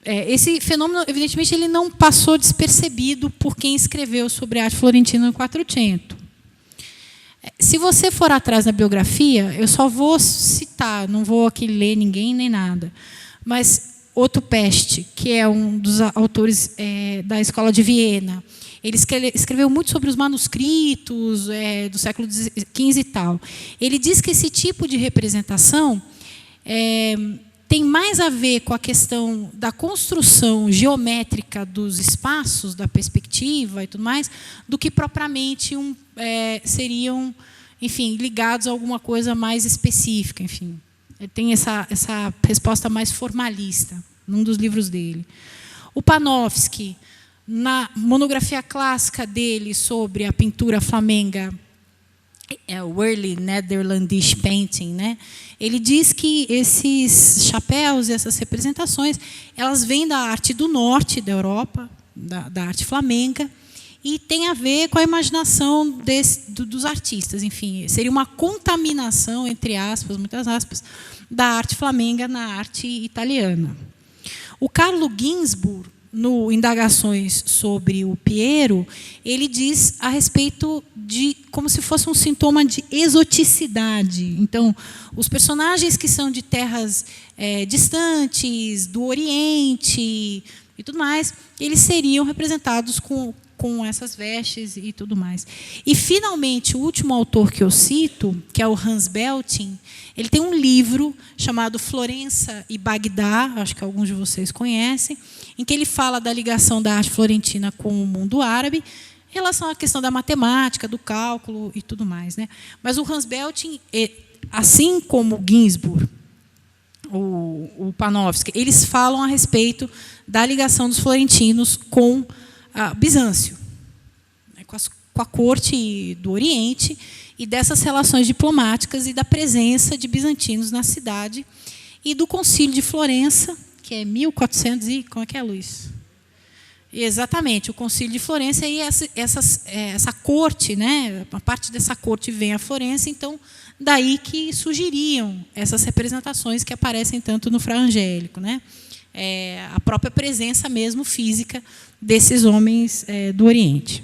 esse fenômeno, evidentemente, ele não passou despercebido por quem escreveu sobre a arte florentina no Quattrocento. Se você for atrás na biografia, eu só vou citar, não vou aqui ler ninguém nem nada, mas Otto Pest, que é um dos autores da Escola de Viena, ele escreveu muito sobre os manuscritos do século XV e tal. Ele diz que esse tipo de representação tem mais a ver com a questão da construção geométrica dos espaços, da perspectiva e tudo mais, do que propriamente seriam, enfim, ligados a alguma coisa mais específica. Enfim, tem essa resposta mais formalista num dos livros dele. O Panofsky, na monografia clássica dele sobre a pintura flamenga, o Early Netherlandish Painting, né? Ele diz que esses chapéus e essas representações, elas vêm da arte do norte da Europa, da arte flamenga, e tem a ver com a imaginação dos artistas. Enfim, seria uma contaminação, entre aspas, muitas aspas, da arte flamenga na arte italiana. O Carlo Ginzburg, no Indagações sobre o Piero, ele diz a respeito de como se fosse um sintoma de exoticidade. Então, os personagens que são de terras distantes, do Oriente e tudo mais, eles seriam representados com essas vestes e tudo mais. E, finalmente, o último autor que eu cito, que é o Hans Belting, ele tem um livro chamado Florença e Bagdá, acho que alguns de vocês conhecem, em que ele fala da ligação da arte florentina com o mundo árabe, em relação à questão da matemática, do cálculo e tudo mais, né? Mas o Hans Belting, assim como o Ginzburg, o Panofsky, eles falam a respeito da ligação dos florentinos com Bizâncio, né, com a corte do Oriente e dessas relações diplomáticas e da presença de bizantinos na cidade e do Concílio de Florença, que é 1400 e... Como é que é, Luiz? Exatamente, o Concílio de Florença e essa corte, né, uma parte dessa corte vem a Florença, então, daí que surgiriam essas representações que aparecem tanto no Fra Angélico, né? A própria presença mesmo física desses homens do Oriente.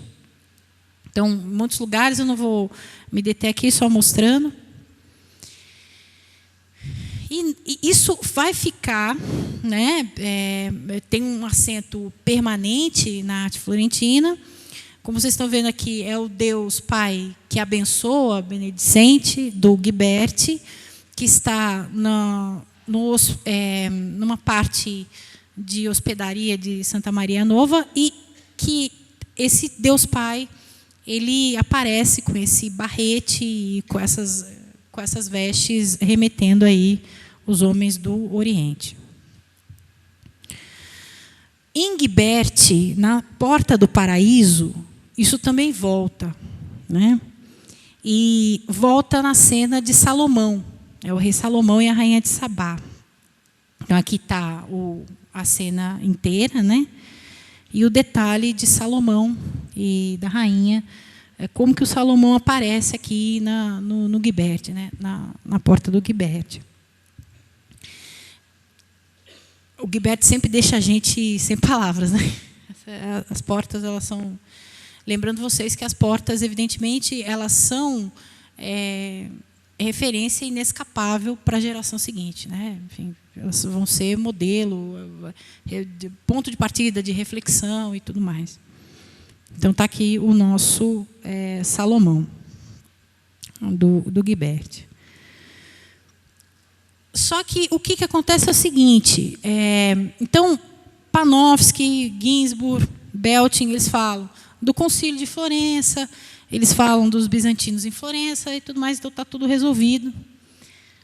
Então, em muitos lugares, eu não vou me deter aqui só mostrando. E isso vai ficar, né, tem um acento permanente na arte florentina. Como vocês estão vendo aqui, é o Deus Pai que abençoa, benedicente, do Ghiberti, que está numa parte de hospedaria de Santa Maria Nova, e que esse Deus Pai ele aparece com esse barrete e com essas vestes, remetendo aí os homens do Oriente. Em Ghiberti, na Porta do Paraíso, isso também volta, né? E volta na cena de Salomão. É o rei Salomão e a rainha de Sabá. Então, aqui está a cena inteira, né? E o detalhe de Salomão e da rainha, como que o Salomão aparece aqui no Ghiberti, né? Na porta do Ghiberti. O Ghiberti sempre deixa a gente sem palavras, né? As portas, elas são... Lembrando vocês que as portas, evidentemente, elas são referência inescapável para a geração seguinte, né? Enfim, elas vão ser modelo, ponto de partida, de reflexão e tudo mais. Então, está aqui o nosso Salomão, do Ghiberti. Só que o que acontece é o seguinte, então, Panofsky, Ginzburg, Belting, eles falam do Concílio de Florença, eles falam dos bizantinos em Florença e tudo mais, então está tudo resolvido.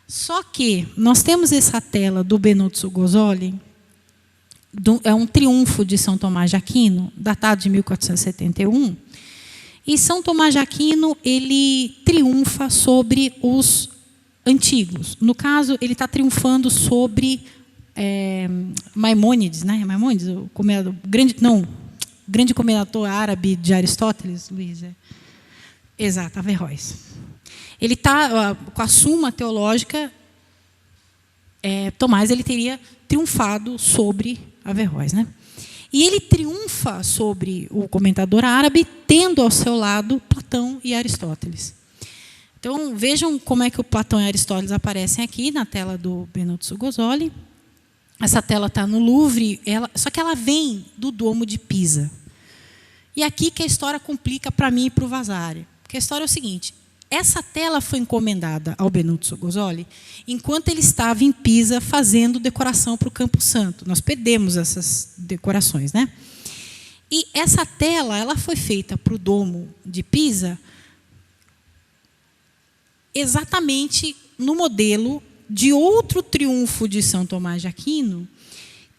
Só que nós temos essa tela do Benozzo Gozzoli, é um triunfo de São Tomás de Aquino, datado de 1471, e São Tomás de Aquino ele triunfa sobre os antigos. No caso, ele está triunfando sobre Maimônides, né? Maimônides, o grande comendador árabe de Aristóteles, Luiz. Exato, Averroes. Ele está com a Suma Teológica. Tomás ele teria triunfado sobre Averroes, né? E ele triunfa sobre o comentador árabe, tendo ao seu lado Platão e Aristóteles. Então, vejam como é que o Platão e Aristóteles aparecem aqui na tela do Benozzo Gozzoli. Essa tela está no Louvre, só que ela vem do Duomo de Pisa. E aqui que a história complica para mim e para o Vasari. Porque a história é o seguinte: essa tela foi encomendada ao Benozzo Gozzoli enquanto ele estava em Pisa fazendo decoração para o Campo Santo. Nós perdemos essas decorações, né? E essa tela ela foi feita para o Domo de Pisa exatamente no modelo de outro triunfo de São Tomás de Aquino,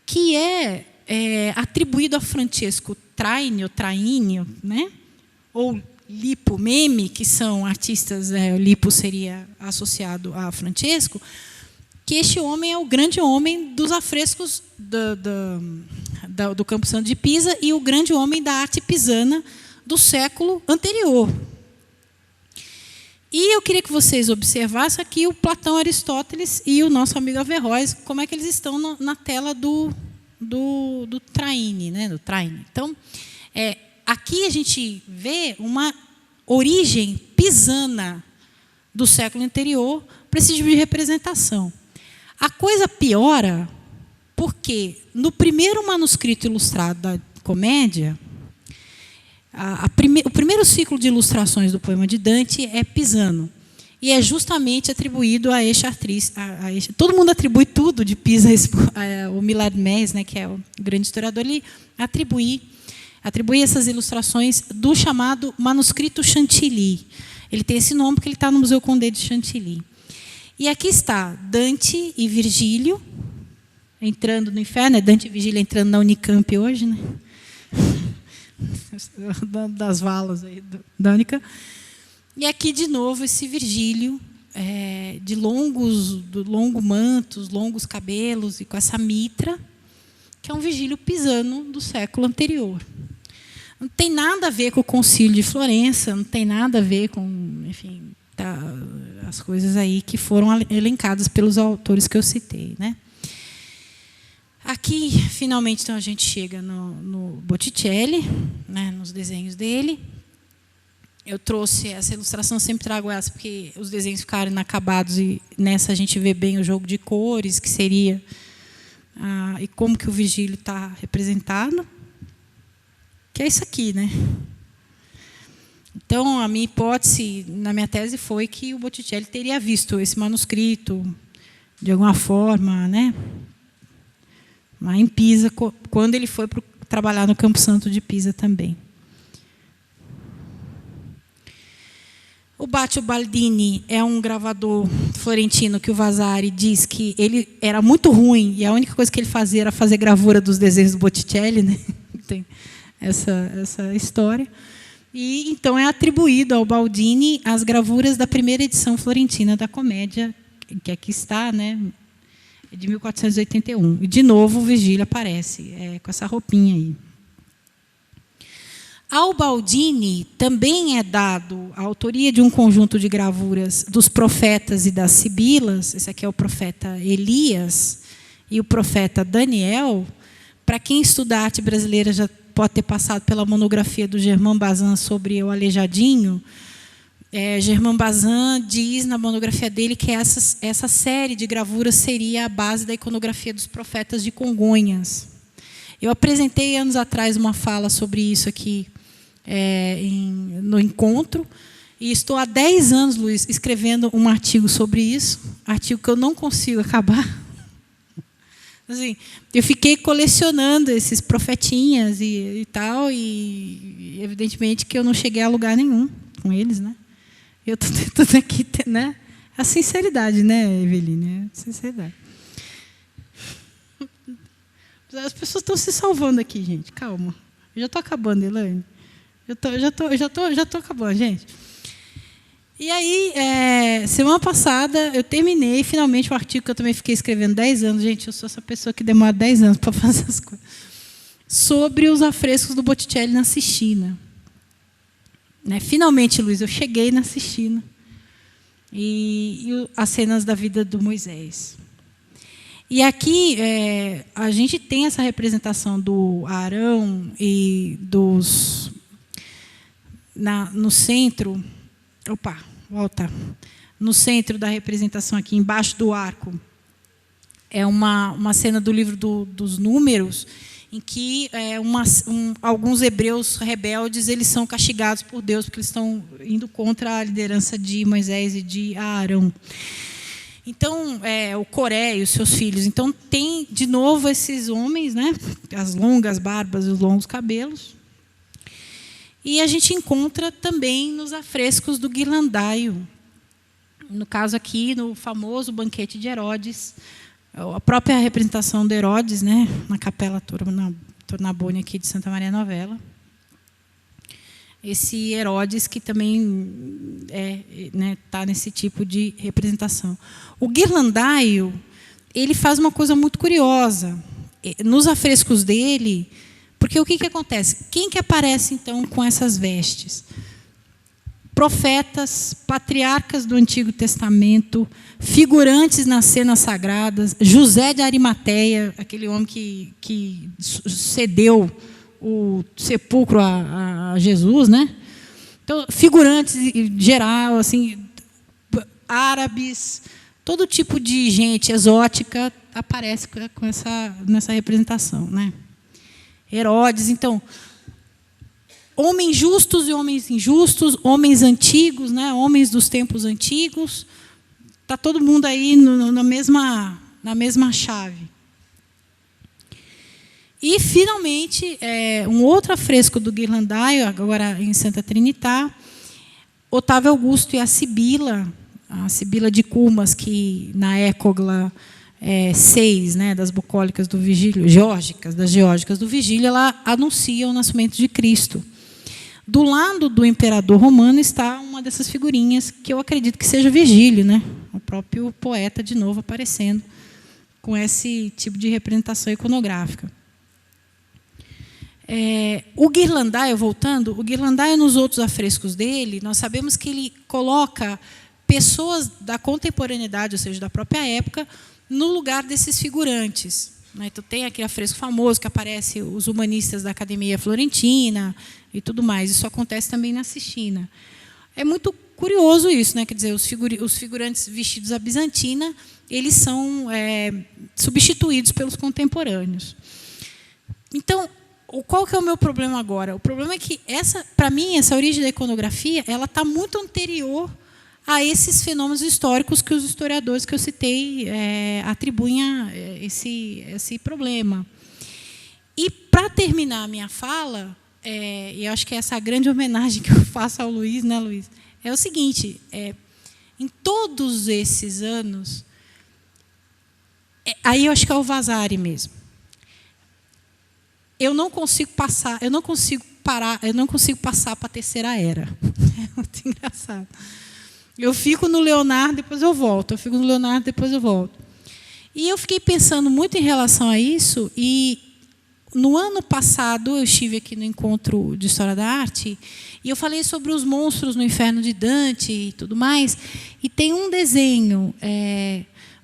que é atribuído a Francesco Traínio, né? Ou Lipo Meme, que são artistas, Lipo seria associado a Francesco, que este homem é o grande homem dos afrescos do Campo Santo de Pisa e o grande homem da arte pisana do século anterior. E eu queria que vocês observassem aqui o Platão, Aristóteles e o nosso amigo Averroes, como é que eles estão na tela do Traine, né? Do Traine. Então, aqui a gente vê uma origem pisana do século anterior para esse tipo de representação. A coisa piora porque, no primeiro manuscrito ilustrado da Comédia, o primeiro ciclo de ilustrações do poema de Dante é pisano. E é justamente atribuído a Echartris. Todo mundo atribui tudo de Pisa. O Millard Meiss, né, que é o grande historiador, ele atribui essas ilustrações do chamado manuscrito Chantilly. Ele tem esse nome porque ele está no Museu Condé de Chantilly. E aqui está Dante e Virgílio entrando no inferno. Dante e Virgílio entrando na Unicamp hoje, né? Das valas aí da Unicamp. E aqui, de novo, esse Virgílio, de longos mantos, longos cabelos, e com essa mitra, que é um Virgílio pisano do século anterior. Não tem nada a ver com o Concílio de Florença, não tem nada a ver com, enfim, as coisas aí que foram elencadas pelos autores que eu citei, né? Aqui, finalmente, então, a gente chega no Botticelli, né, nos desenhos dele. Eu trouxe essa ilustração, sempre trago essa, porque os desenhos ficaram inacabados e nessa a gente vê bem o jogo de cores, que seria e como que o Virgílio está representado. Que é isso aqui, né? Então, a minha hipótese, na minha tese, foi que o Botticelli teria visto esse manuscrito, de alguma forma, né? Mas em Pisa, quando ele foi trabalhar no Campo Santo de Pisa também. O Baccio Baldini é um gravador florentino que o Vasari diz que ele era muito ruim e a única coisa que ele fazia era fazer gravura dos desenhos do Botticelli, né? Tem essa história. E então é atribuído ao Baldini as gravuras da primeira edição florentina da Comédia, que aqui está, né? De 1481. E, de novo, o Virgílio aparece com essa roupinha aí. Ao Baldini também é dado a autoria de um conjunto de gravuras dos profetas e das sibilas. Esse aqui é o profeta Elias e o profeta Daniel. Para quem estuda arte brasileira já pode ter passado pela monografia do Germain Bazin sobre o Aleijadinho. Germain Bazin diz na monografia dele que essa série de gravuras seria a base da iconografia dos profetas de Congonhas. Eu apresentei anos atrás uma fala sobre isso aqui no encontro, e estou há 10 anos, Luiz, escrevendo um artigo sobre isso, artigo que eu não consigo acabar. Assim, eu fiquei colecionando esses profetinhas e tal, e evidentemente que eu não cheguei a lugar nenhum com eles, né? Eu estou tentando aqui, né? A sinceridade, né, Eveline? A sinceridade. As pessoas estão se salvando aqui, gente. Calma. Eu já estou acabando, Elaine. Já estou acabando, gente. E aí, semana passada, eu terminei finalmente o artigo que eu também fiquei escrevendo 10 anos. Gente, eu sou essa pessoa que demora 10 anos para fazer as coisas. Sobre os afrescos do Botticelli na Sistina. Né? Finalmente, Luiz, eu cheguei na Sistina. E as cenas da vida do Moisés. E aqui, a gente tem essa representação do Arão e dos... no centro... Opa, volta. No centro da representação, aqui embaixo do arco, é uma cena do livro dos Números, em que alguns hebreus rebeldes eles são castigados por Deus, porque eles estão indo contra a liderança de Moisés e de Arão. Então, o Coré e os seus filhos. Então, tem, de novo, esses homens, né? As longas barbas e os longos cabelos. E a gente encontra também nos afrescos do Ghirlandaio. No caso aqui, no famoso banquete de Herodes, a própria representação de Herodes, né, na Capela Tornabuoni aqui de Santa Maria Novella. Esse Herodes que também tá nesse tipo de representação. O Ghirlandaio, ele faz uma coisa muito curiosa. Nos afrescos dele... Porque o que acontece? Quem que aparece, então, com essas vestes? Profetas, patriarcas do Antigo Testamento, figurantes nas cenas sagradas, José de Arimateia, aquele homem que cedeu o sepulcro a Jesus, né? Então, figurantes em geral, assim, árabes, todo tipo de gente exótica aparece nessa representação, né? Herodes, então, homens justos e homens injustos, homens antigos, né, homens dos tempos antigos, está todo mundo aí na mesma chave. E, finalmente, um outro afresco do Ghirlandaio, agora em Santa Trinità, Otávio Augusto e a Sibila de Cumas, que na Écogla 6, né, das bucólicas do Vigílio, das geórgicas do Vigílio, ela anuncia o nascimento de Cristo. Do lado do imperador romano está uma dessas figurinhas, que eu acredito que seja Virgílio, né, o próprio poeta, de novo, aparecendo com esse tipo de representação iconográfica. O Ghirlandaio, voltando, o Ghirlandaio, nos outros afrescos dele, nós sabemos que ele coloca pessoas da contemporaneidade, ou seja, da própria época, no lugar desses figurantes. Então, tem aquele afresco famoso que aparece os humanistas da Academia Florentina e tudo mais. Isso acontece também na Sistina. É muito curioso isso, né? Quer dizer, os figurantes vestidos à bizantina, eles são substituídos pelos contemporâneos. Então, qual que é o meu problema agora? O problema é que, para mim, essa origem da iconografia ela está muito anterior a esses fenômenos históricos que os historiadores que eu citei atribuem a esse problema. E, para terminar a minha fala, e eu acho que essa é a grande homenagem que eu faço ao Luiz, né, Luiz? É o seguinte, em todos esses anos, aí eu acho que é o Vasari mesmo. Eu não consigo passar para a terceira era. É muito engraçado. Eu fico no Leonardo, depois eu volto. Eu fico no Leonardo, depois eu volto. E eu fiquei pensando muito em relação a isso. E no ano passado eu estive aqui no encontro de História da Arte e eu falei sobre os monstros no Inferno de Dante e tudo mais. E tem um desenho,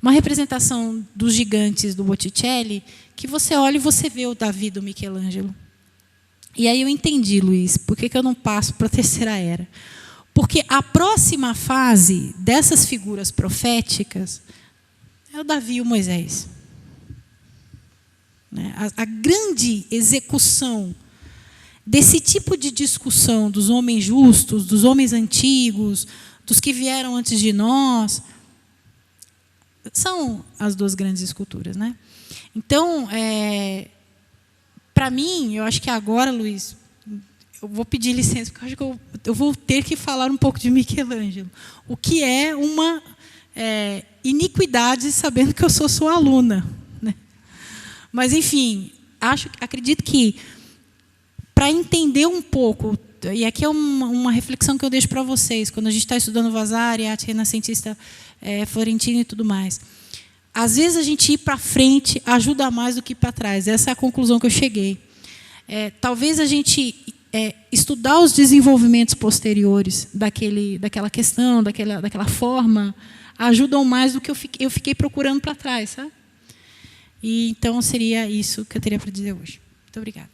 uma representação dos gigantes do Botticelli, que você olha e você vê o Davi do Michelangelo. E aí eu entendi, Luiz, por que eu não passo para a terceira era. Porque a próxima fase dessas figuras proféticas é o Davi e o Moisés. A grande execução desse tipo de discussão dos homens justos, dos homens antigos, dos que vieram antes de nós, são as duas grandes esculturas, né? Então, para mim, eu acho que agora, Luiz, eu vou pedir licença, porque eu acho que eu vou ter que falar um pouco de Michelangelo. O que é uma iniquidade, sabendo que eu sou sua aluna, né? Mas, enfim, acredito que, para entender um pouco, e aqui é uma reflexão que eu deixo para vocês, quando a gente está estudando Vasari, arte renascentista florentina e tudo mais, às vezes a gente ir para frente ajuda mais do que para trás. Essa é a conclusão que eu cheguei. Talvez a gente estudar os desenvolvimentos posteriores daquela questão, daquela forma, ajudam mais do que eu fiquei procurando para trás, sabe? E então seria isso que eu teria para dizer hoje. Muito obrigada.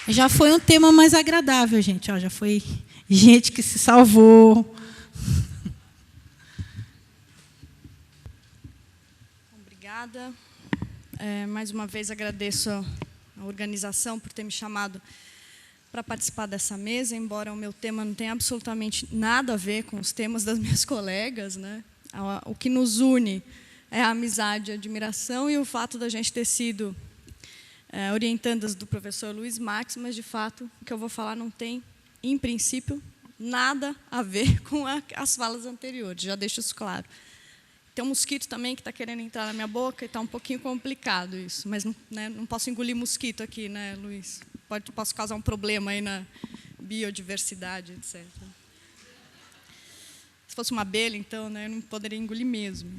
Já foi um tema mais agradável, gente. Já foi gente que se salvou. Obrigada. Mais uma vez agradeço a organização por ter me chamado para participar dessa mesa, embora o meu tema não tenha absolutamente nada a ver com os temas das minhas colegas, né? O que nos une é a amizade, a admiração e o fato da gente ter sido orientandas do professor Luiz Max, mas, de fato, o que eu vou falar não tem, em princípio, nada a ver com as falas anteriores, já deixo isso claro. Tem um mosquito também que está querendo entrar na minha boca e está um pouquinho complicado isso, mas não posso engolir mosquito aqui, né, Luiz? Posso causar um problema aí na biodiversidade, etc. Se fosse uma abelha, então, né, eu não poderia engolir mesmo.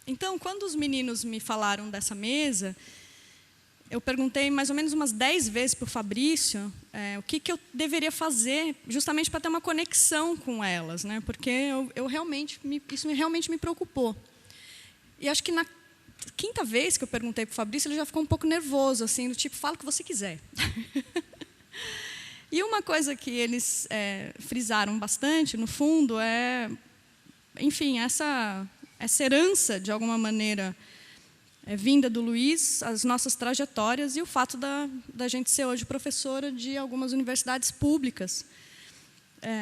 Então, quando os meninos me falaram dessa mesa, eu perguntei mais ou menos umas 10 vezes para o Fabrício o que eu deveria fazer justamente para ter uma conexão com elas, né? Porque isso realmente me preocupou. E acho que na quinta vez que eu perguntei para o Fabrício, ele já ficou um pouco nervoso, assim, do tipo, fala o que você quiser. E uma coisa que eles frisaram bastante, no fundo, enfim, essa herança, de alguma maneira, vinda do Luiz, as nossas trajetórias e o fato da gente ser hoje professora de algumas universidades públicas,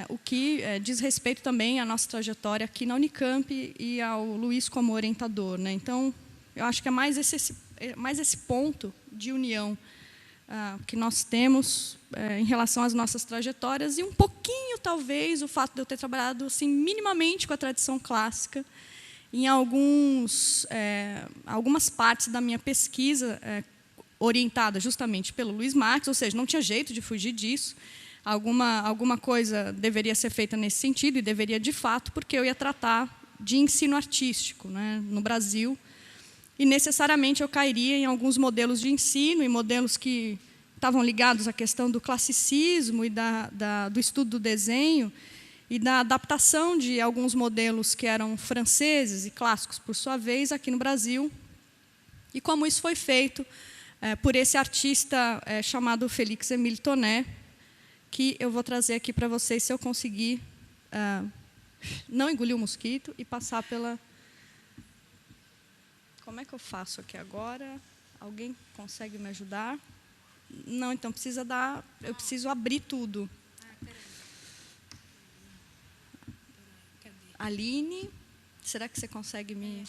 o que diz respeito também à nossa trajetória aqui na Unicamp e ao Luiz como orientador, né? Então, eu acho que é mais esse ponto de união que nós temos em relação às nossas trajetórias e um pouquinho, talvez, o fato de eu ter trabalhado assim, minimamente com a tradição clássica em algumas partes da minha pesquisa orientada justamente pelo Luiz Max, ou seja, não tinha jeito de fugir disso. Alguma coisa deveria ser feita nesse sentido, e deveria de fato, porque eu ia tratar de ensino artístico, né, no Brasil, e necessariamente eu cairia em alguns modelos de ensino, e modelos que estavam ligados à questão do classicismo e do estudo do desenho, e da adaptação de alguns modelos que eram franceses e clássicos, por sua vez, aqui no Brasil, e como isso foi feito por esse artista chamado Félix Émile Tonnet, que eu vou trazer aqui para vocês, se eu conseguir não engolir o mosquito e passar pela... Como é que eu faço aqui agora? Alguém consegue me ajudar? Não, então eu preciso abrir tudo. Aline, será que você consegue me...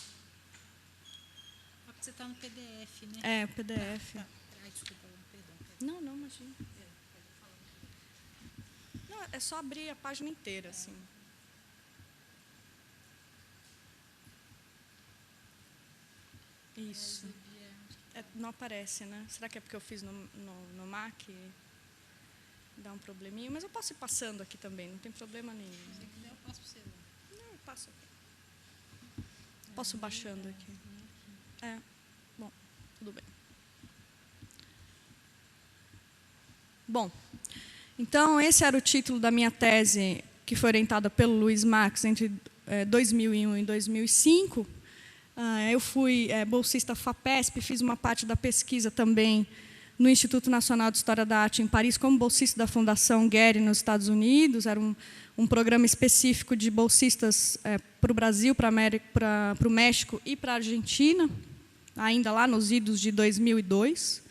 Você está no PDF, né? O PDF. Ai, desculpa, perdão. Não, imagina. Não, é só abrir a página inteira, assim. Isso. Não aparece, né? Será que é porque eu fiz no Mac? Dá um probleminha. Mas eu posso ir passando aqui também, não tem problema nenhum. Se você quiser, eu passo para você. Não, eu passo aqui. Posso baixando aqui. Bom, tudo bem. Bom, então, esse era o título da minha tese, que foi orientada pelo Luiz Max entre 2001 e 2005. Eu fui bolsista FAPESP, fiz uma parte da pesquisa também no Instituto Nacional de História da Arte em Paris, como bolsista da Fundação Getty nos Estados Unidos. Era um programa específico de bolsistas para o Brasil, para o México e para a Argentina, ainda lá nos idos de 2002.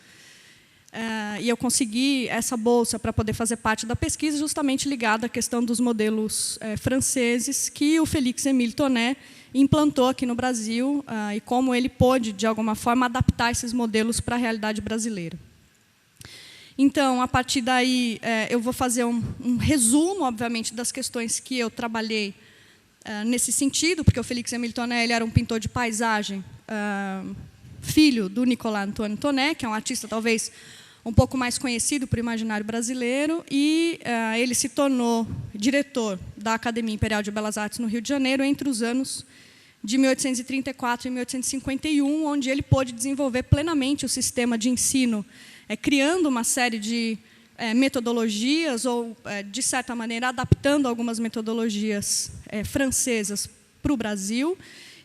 e eu consegui essa bolsa para poder fazer parte da pesquisa, justamente ligada à questão dos modelos franceses que o Félix-Émile Tonnet implantou aqui no Brasil e como ele pôde, de alguma forma, adaptar esses modelos para a realidade brasileira. Então, a partir daí, eu vou fazer um resumo, obviamente, das questões que eu trabalhei nesse sentido, porque o Félix-Émile Tonnet ele era um pintor de paisagem, filho do Nicolas Antoine Tonnet, que é um artista talvez um pouco mais conhecido para o imaginário brasileiro, e ele se tornou diretor da Academia Imperial de Belas Artes no Rio de Janeiro entre os anos de 1834 e 1851, onde ele pôde desenvolver plenamente o sistema de ensino, criando uma série de metodologias ou, de certa maneira, adaptando algumas metodologias francesas para o Brasil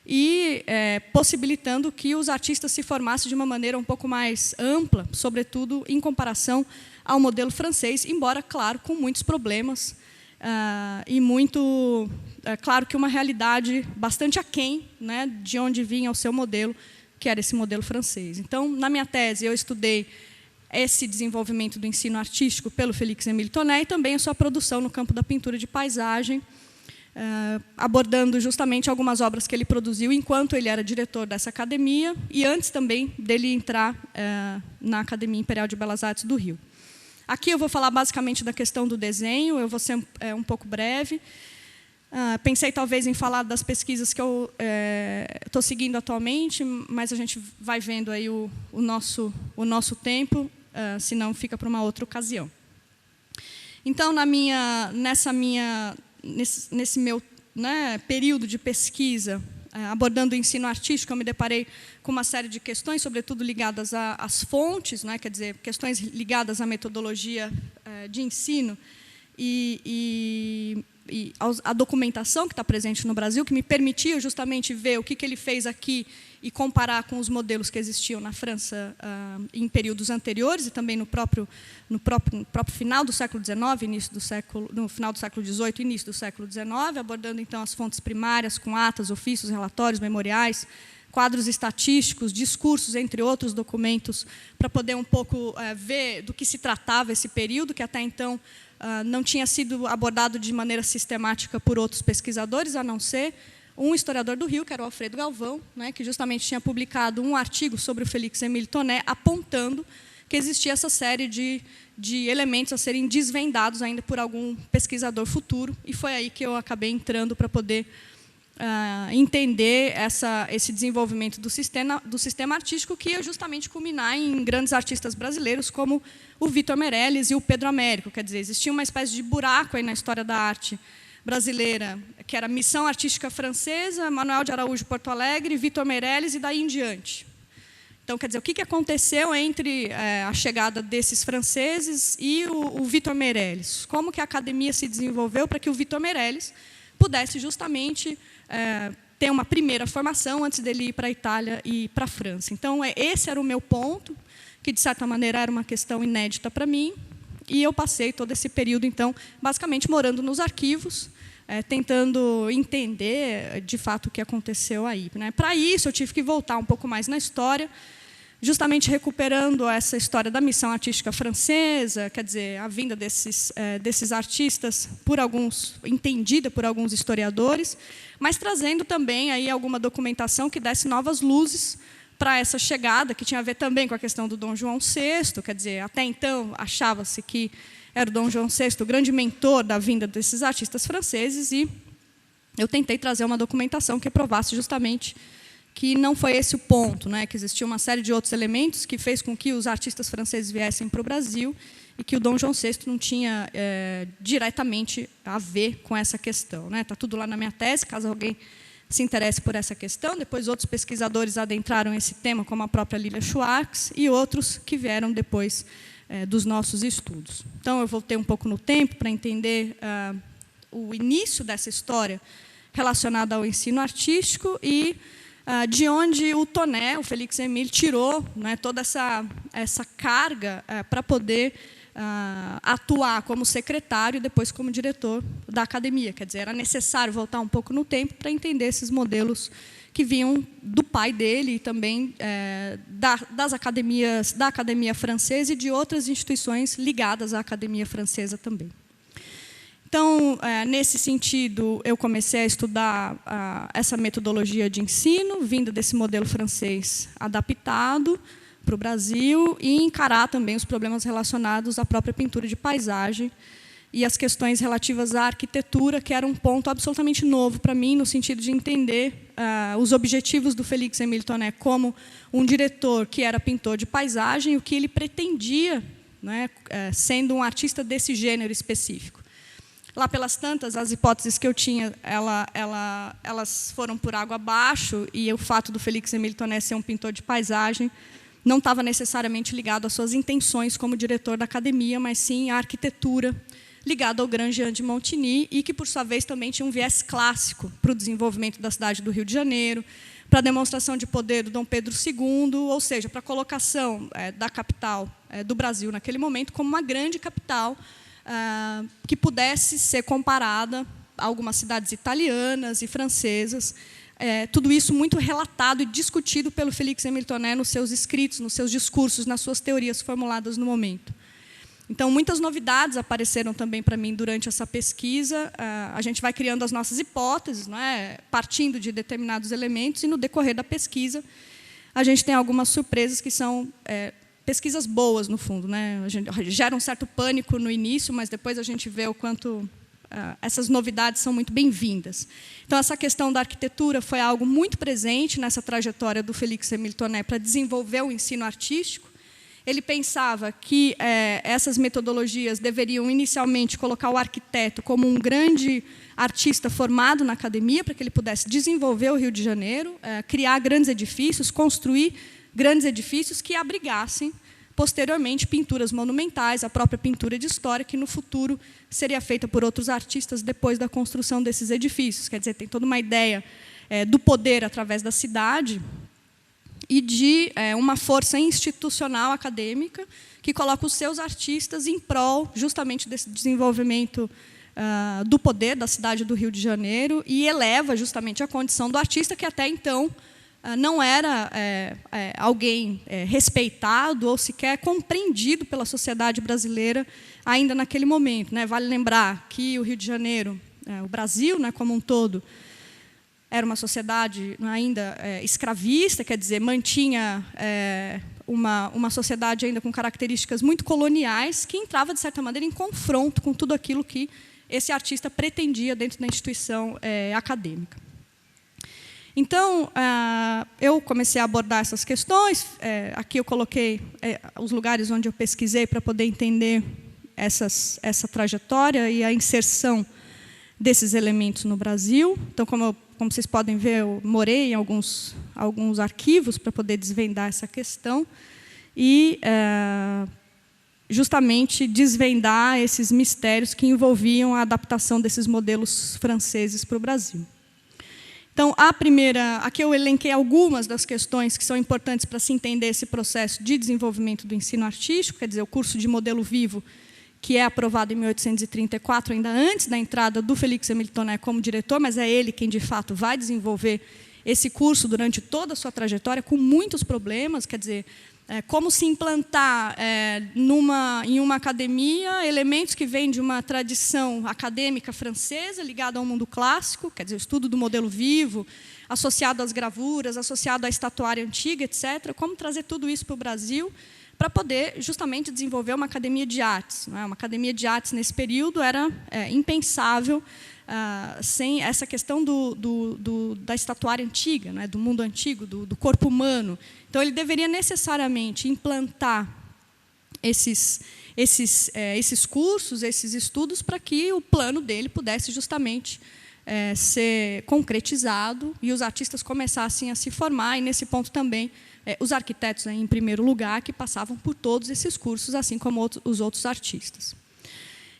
e possibilitando que os artistas se formassem de uma maneira um pouco mais ampla, sobretudo em comparação ao modelo francês, embora, claro, com muitos problemas e muito, claro, que uma realidade bastante aquém, né, de onde vinha o seu modelo, que era esse modelo francês. Então, na minha tese, eu estudei esse desenvolvimento do ensino artístico pelo Félix-Émile Tonnet e também a sua produção no campo da pintura de paisagem, abordando justamente algumas obras que ele produziu enquanto ele era diretor dessa academia e antes também dele entrar na Academia Imperial de Belas Artes do Rio. Aqui eu vou falar basicamente da questão do desenho, eu vou ser um pouco breve. Pensei talvez em falar das pesquisas que eu estou seguindo atualmente, mas a gente vai vendo aí o nosso tempo, senão fica para uma outra ocasião. Então, nesse meu período de pesquisa, abordando o ensino artístico, eu me deparei com uma série de questões, sobretudo ligadas às fontes, quer dizer, questões ligadas à metodologia de ensino e a documentação que está presente no Brasil, que me permitia justamente ver o que ele fez aqui e comparar com os modelos que existiam na França em períodos anteriores e também no próprio final do século XIX, no final do século XVIII e início do século XIX, abordando então as fontes primárias com atas, ofícios, relatórios, memoriais, quadros estatísticos, discursos, entre outros documentos, para poder um pouco ver do que se tratava esse período, que até então não tinha sido abordado de maneira sistemática por outros pesquisadores, a não ser um historiador do Rio, que era o Alfredo Galvão, que justamente tinha publicado um artigo sobre o Félix-Émile Tonnet, apontando que existia essa série de elementos a serem desvendados ainda por algum pesquisador futuro, e foi aí que eu acabei entrando para poder entender esse desenvolvimento do sistema artístico, que ia justamente culminar em grandes artistas brasileiros como o Vitor Meirelles e o Pedro Américo. Quer dizer, existia uma espécie de buraco aí na história da arte brasileira, que era Missão Artística Francesa, Manuel de Araújo Porto Alegre, Vitor Meirelles e daí em diante. Então, quer dizer, o que aconteceu entre a chegada desses franceses e o Vitor Meirelles? Como que a academia se desenvolveu para que o Vitor Meirelles pudesse justamente ter uma primeira formação antes dele ir para a Itália e para a França. Então, esse era o meu ponto, que, de certa maneira, era uma questão inédita para mim, e eu passei todo esse período, então, basicamente morando nos arquivos, tentando entender, de fato, o que aconteceu aí. Para isso, eu tive que voltar um pouco mais na história, justamente recuperando essa história da missão artística francesa, quer dizer, a vinda desses artistas entendida por alguns historiadores, mas trazendo também aí alguma documentação que desse novas luzes para essa chegada, que tinha a ver também com a questão do Dom João VI, quer dizer, até então achava-se que era o Dom João VI o grande mentor da vinda desses artistas franceses, e eu tentei trazer uma documentação que provasse justamente que não foi esse o ponto, que existia uma série de outros elementos que fez com que os artistas franceses viessem para o Brasil e que o Dom João VI não tinha diretamente a ver com essa questão. Está tudo lá na minha tese, caso alguém se interesse por essa questão. Depois, outros pesquisadores adentraram esse tema, como a própria Lilia Schwartz, e outros que vieram depois dos nossos estudos. Então, eu voltei um pouco no tempo para entender o início dessa história relacionada ao ensino artístico e de onde o Tonnet, o Félix-Émile, tirou toda essa carga para poder atuar como secretário e depois como diretor da academia. Quer dizer, era necessário voltar um pouco no tempo para entender esses modelos que vinham do pai dele e também da Academia Francesa e de outras instituições ligadas à Academia Francesa também. Então, nesse sentido, eu comecei a estudar essa metodologia de ensino, vinda desse modelo francês adaptado para o Brasil, e encarar também os problemas relacionados à própria pintura de paisagem e as questões relativas à arquitetura, que era um ponto absolutamente novo para mim, no sentido de entender os objetivos do Félix-Émile Tonnet como um diretor que era pintor de paisagem, o que ele pretendia, né, sendo um artista desse gênero específico. Lá pelas tantas, as hipóteses que eu tinha, elas foram por água abaixo, e o fato do Félix-Émile Tonnet ser um pintor de paisagem não estava necessariamente ligado às suas intenções como diretor da academia, mas sim à arquitetura ligada ao Grand Jean de Montigny, e que, por sua vez, também tinha um viés clássico para o desenvolvimento da cidade do Rio de Janeiro, para a demonstração de poder do Dom Pedro II, ou seja, para a colocação da capital do Brasil naquele momento como uma grande capital que pudesse ser comparada a algumas cidades italianas e francesas. Tudo isso muito relatado e discutido pelo Félix-Émile Tonnet nos seus escritos, nos seus discursos, nas suas teorias formuladas no momento. Então, muitas novidades apareceram também para mim durante essa pesquisa. A gente vai criando as nossas hipóteses, né, partindo de determinados elementos, e no decorrer da pesquisa, a gente tem algumas surpresas que são pesquisas boas, no fundo, né? A gente gera um certo pânico no início, mas depois a gente vê o quanto essas novidades são muito bem-vindas. Então, essa questão da arquitetura foi algo muito presente nessa trajetória do Félix-Émile Tonnet para desenvolver o ensino artístico. Ele pensava que essas metodologias deveriam, inicialmente, colocar o arquiteto como um grande artista formado na academia, para que ele pudesse desenvolver o Rio de Janeiro, criar grandes edifícios, construir grandes edifícios que abrigassem, posteriormente, pinturas monumentais, a própria pintura de história, que, no futuro, seria feita por outros artistas depois da construção desses edifícios. Quer dizer, tem toda uma ideia do poder através da cidade e de uma força institucional acadêmica que coloca os seus artistas em prol, justamente, desse desenvolvimento do poder da cidade do Rio de Janeiro, e eleva, justamente, a condição do artista, que, até então, não era alguém respeitado ou sequer compreendido pela sociedade brasileira ainda naquele momento, né? Vale lembrar que o Rio de Janeiro, o Brasil, né, como um todo, era uma sociedade ainda escravista, quer dizer, mantinha uma sociedade ainda com características muito coloniais, que entrava, de certa maneira, em confronto com tudo aquilo que esse artista pretendia dentro da instituição acadêmica. Então, eu comecei a abordar essas questões. Aqui eu coloquei os lugares onde eu pesquisei para poder entender essa trajetória e a inserção desses elementos no Brasil. Então, como vocês podem ver, eu morei em alguns arquivos para poder desvendar essa questão e, justamente, desvendar esses mistérios que envolviam a adaptação desses modelos franceses para o Brasil. Então, aqui eu elenquei algumas das questões que são importantes para se entender esse processo de desenvolvimento do ensino artístico, quer dizer, o curso de modelo vivo, que é aprovado em 1834, ainda antes da entrada do Félix-Émile Tonnet como diretor, mas é ele quem, de fato, vai desenvolver esse curso durante toda a sua trajetória, com muitos problemas, quer dizer, como se implantar em uma academia elementos que vêm de uma tradição acadêmica francesa, ligada ao mundo clássico, quer dizer, o estudo do modelo vivo, associado às gravuras, associado à estatuária antiga, etc., como trazer tudo isso para o Brasil, para poder, justamente, desenvolver uma academia de artes. Uma academia de artes, nesse período, era impensável sem essa questão da estatuária antiga, do mundo antigo, do corpo humano. Então, ele deveria necessariamente implantar esses cursos, esses estudos, para que o plano dele pudesse, justamente, ser concretizado e os artistas começassem a se formar, e, nesse ponto, também, os arquitetos, em primeiro lugar, que passavam por todos esses cursos, assim como os outros artistas.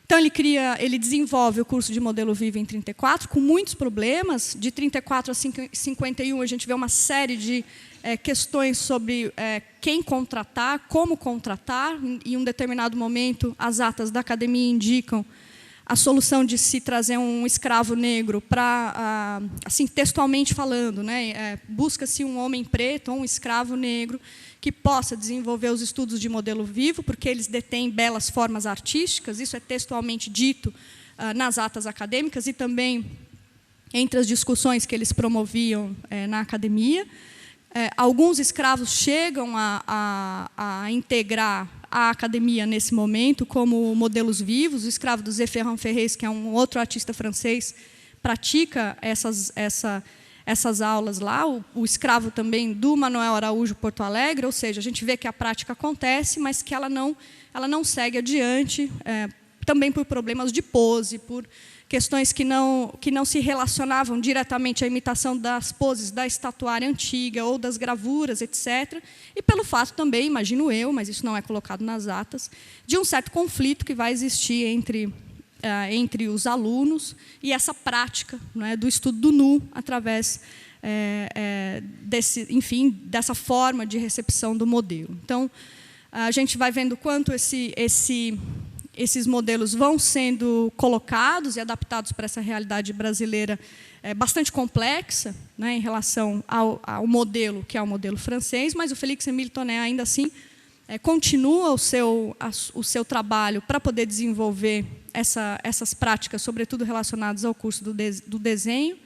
Então, ele desenvolve o curso de modelo vivo em 34, com muitos problemas. De 34 a 51, a gente vê uma série de questões sobre quem contratar, como contratar. Em um determinado momento, as atas da academia indicam a solução de se trazer um escravo negro para, assim, textualmente falando, né, busca-se um homem preto ou um escravo negro que possa desenvolver os estudos de modelo vivo, porque eles detêm belas formas artísticas, isso é textualmente dito nas atas acadêmicas e também entre as discussões que eles promoviam na academia. Alguns escravos chegam a integrar a academia nesse momento como modelos vivos. O escravo do Zé Ferrand Ferrez, que é um outro artista francês, pratica essas aulas lá. O escravo também do Manuel Araújo Porto Alegre, ou seja, a gente vê que a prática acontece, mas que ela não segue adiante, também por problemas de pose, por questões que não se relacionavam diretamente à imitação das poses da estatuária antiga ou das gravuras, etc. E pelo fato também, imagino eu, mas isso não é colocado nas atas, de um certo conflito que vai existir entre os alunos e essa prática, né, do estudo do nu através dessa forma de recepção do modelo. Então, a gente vai vendo quanto esses modelos vão sendo colocados e adaptados para essa realidade brasileira bastante complexa, né, em relação ao modelo, que é o modelo francês, mas o Félix-Émile Tonnet, ainda assim, continua o seu trabalho para poder desenvolver essas práticas, sobretudo relacionadas ao curso do desenho.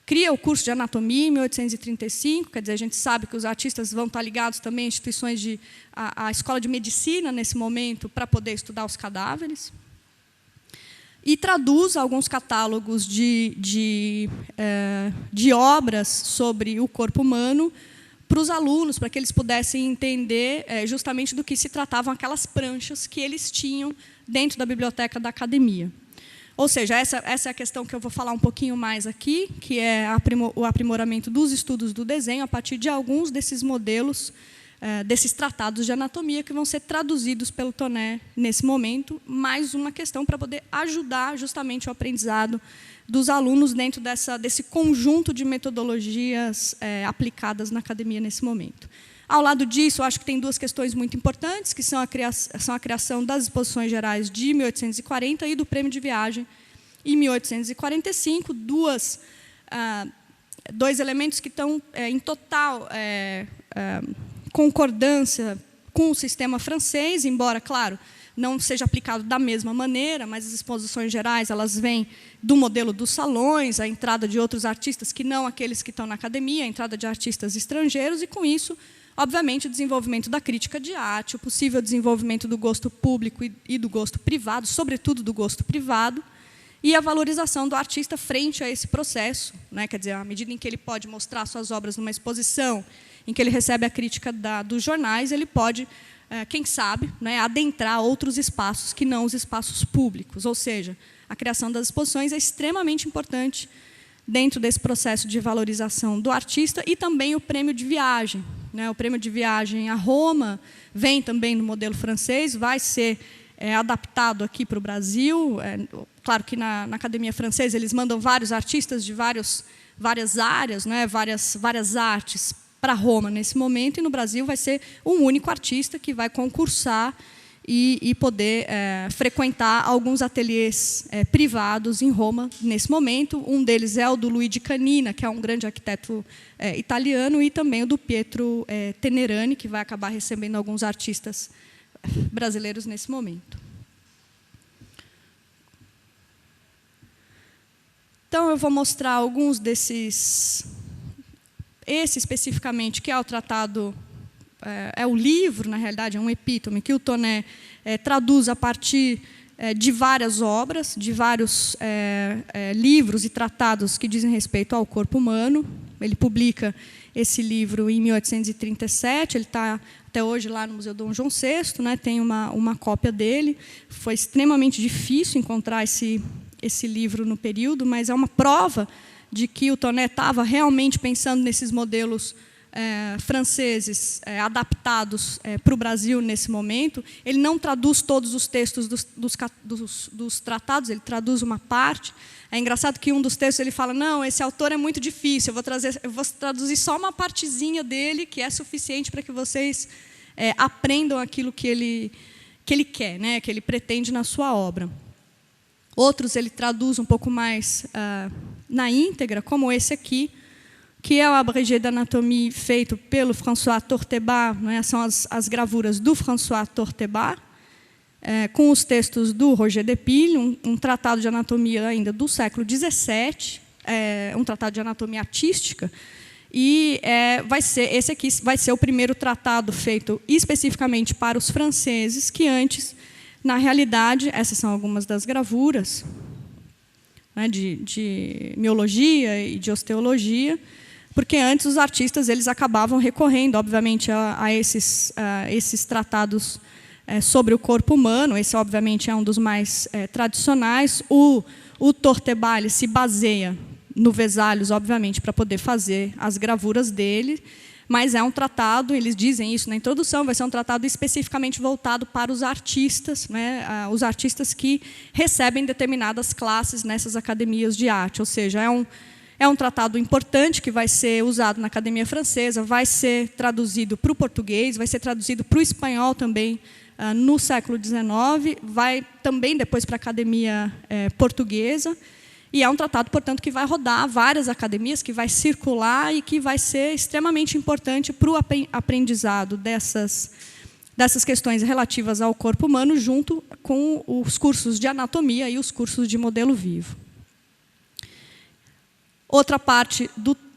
Cria o curso de anatomia em 1835, quer dizer, a gente sabe que os artistas vão estar ligados também a instituições a escola de medicina nesse momento para poder estudar os cadáveres. E traduz alguns catálogos de obras sobre o corpo humano para os alunos, para que eles pudessem entender justamente do que se tratavam aquelas pranchas que eles tinham dentro da biblioteca da academia. Ou seja, essa é a questão que eu vou falar um pouquinho mais aqui, que é o aprimoramento dos estudos do desenho a partir de alguns desses modelos, desses tratados de anatomia que vão ser traduzidos pelo Tonnet nesse momento, mais uma questão para poder ajudar justamente o aprendizado dos alunos dentro desse conjunto de metodologias aplicadas na academia nesse momento. Ao lado disso, eu acho que tem duas questões muito importantes, que são a criação das exposições gerais de 1840 e do prêmio de viagem em 1845, dois elementos que estão em total concordância com o sistema francês, embora, claro, não seja aplicado da mesma maneira, mas as exposições gerais elas vêm do modelo dos salões, a entrada de outros artistas que não aqueles que estão na academia, a entrada de artistas estrangeiros, e, com isso, obviamente, o desenvolvimento da crítica de arte, o possível desenvolvimento do gosto público e do gosto privado, sobretudo do gosto privado, e a valorização do artista frente a esse processo, né? Quer dizer, à medida em que ele pode mostrar suas obras numa exposição, em que ele recebe a crítica dos jornais, ele pode, quem sabe, né, adentrar outros espaços que não os espaços públicos. Ou seja, a criação das exposições é extremamente importante dentro desse processo de valorização do artista, e também o prêmio de viagem. Né? O prêmio de viagem a Roma vem também no modelo francês, vai ser adaptado aqui para o Brasil. Claro que na Academia Francesa eles mandam vários artistas de várias áreas, né? várias artes para Roma nesse momento, e no Brasil vai ser um único artista que vai concursar e poder frequentar alguns ateliês privados em Roma nesse momento. Um deles é o do Luigi Canina, que é um grande arquiteto italiano, e também o do Pietro Tenerani, que vai acabar recebendo alguns artistas brasileiros nesse momento. Então, eu vou mostrar alguns desses... Esse, especificamente, que é o tratado... É o livro, na realidade, é um epítome, que o Tonnet traduz a partir de várias obras, de vários livros e tratados que dizem respeito ao corpo humano. Ele publica esse livro em 1837, ele está até hoje lá no Museu Dom João VI, né, tem uma cópia dele. Foi extremamente difícil encontrar esse livro no período, mas é uma prova de que o Tonnet estava realmente pensando nesses modelos franceses adaptados para o Brasil nesse momento. Ele não traduz todos os textos dos tratados, ele traduz uma parte. É engraçado que um dos textos ele fala: não, esse autor é muito difícil, eu vou traduzir só uma partezinha dele, que é suficiente para que vocês aprendam aquilo que ele quer, né, que ele pretende na sua obra. Outros ele traduz um pouco mais na íntegra, como esse aqui, que é o abrégé d'anatomie feito pelo François Tortebat, né? São as gravuras do François Tortebat, com os textos do Roger Depille, um tratado de anatomia ainda do século XVII, um tratado de anatomia artística, e esse aqui vai ser o primeiro tratado feito especificamente para os franceses, que antes, na realidade, essas são algumas das gravuras, né, de miologia e de osteologia, porque antes os artistas eles acabavam recorrendo, obviamente, a esses tratados sobre o corpo humano. Esse, obviamente, é um dos mais tradicionais. O Tortebat se baseia no Vesalius, obviamente, para poder fazer as gravuras dele, mas é um tratado, eles dizem isso na introdução, vai ser um tratado especificamente voltado para os artistas, né, os artistas que recebem determinadas classes nessas academias de arte, ou seja, é um tratado importante que vai ser usado na Academia Francesa, vai ser traduzido para o português, vai ser traduzido para o espanhol também no século XIX, vai também depois para a Academia Portuguesa, e é um tratado, portanto, que vai rodar várias academias, que vai circular e que vai ser extremamente importante para o aprendizado dessas questões relativas ao corpo humano, junto com os cursos de anatomia e os cursos de modelo vivo. Outra parte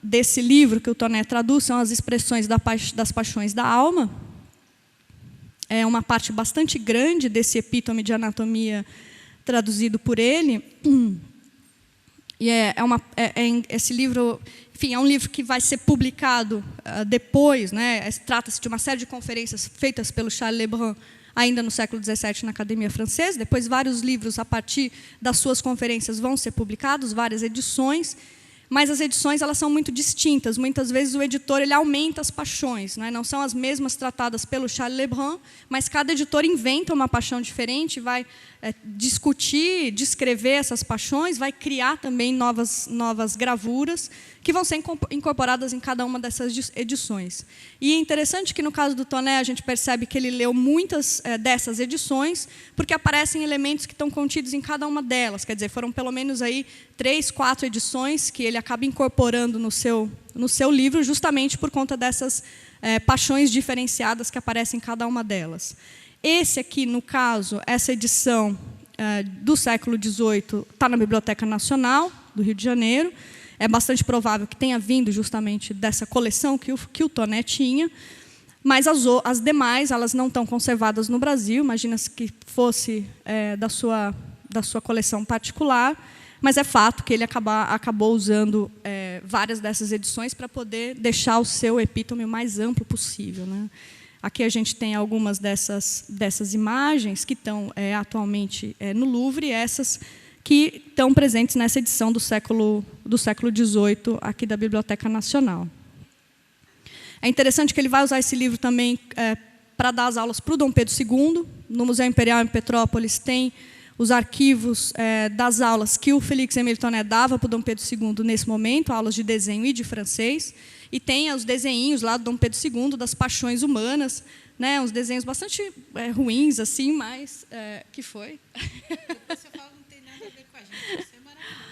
desse livro que o Tonet traduz são as expressões das paixões da alma. É uma parte bastante grande desse epítome de anatomia traduzido por ele. E esse livro, enfim, é um livro que vai ser publicado depois, né? Trata-se de uma série de conferências feitas pelo Charles Lebrun ainda no século XVII na Academia Francesa. Depois, vários livros, a partir das suas conferências, vão ser publicados, várias edições. Mas as edições elas são muito distintas. Muitas vezes o editor ele aumenta as paixões, né? Não são as mesmas tratadas pelo Charles Lebrun, mas cada editor inventa uma paixão diferente, vai discutir, descrever essas paixões, vai criar também novas gravuras que vão ser incorporadas em cada uma dessas edições. E é interessante que, no caso do Tonet, a gente percebe que ele leu muitas dessas edições, porque aparecem elementos que estão contidos em cada uma delas. Quer dizer, foram pelo menos aí 3, 4 edições que ele acaba incorporando no seu livro, justamente por conta dessas paixões diferenciadas que aparecem em cada uma delas. Esse aqui, no caso, essa edição do século XVIII está na Biblioteca Nacional do Rio de Janeiro. É bastante provável que tenha vindo justamente dessa coleção que o Tonet tinha, mas as demais elas não estão conservadas no Brasil. Imagina-se que fosse da sua coleção particular, mas é fato que ele acabou usando várias dessas edições para poder deixar o seu epítome o mais amplo possível, né? Aqui a gente tem algumas dessas imagens que estão atualmente no Louvre, e essas que estão presentes nessa edição do século XVIII aqui da Biblioteca Nacional. É interessante que ele vai usar esse livro também para dar as aulas para o Dom Pedro II. No Museu Imperial em Petrópolis tem os arquivos das aulas que o Félix-Émile Tonet dava para o Dom Pedro II nesse momento, aulas de desenho e de francês. E tem os desenhinhos lá do Dom Pedro II, das paixões humanas, né? Uns desenhos bastante ruins, assim, mas... que foi? Você fala que não tem nada a ver com a gente, isso é maravilhoso.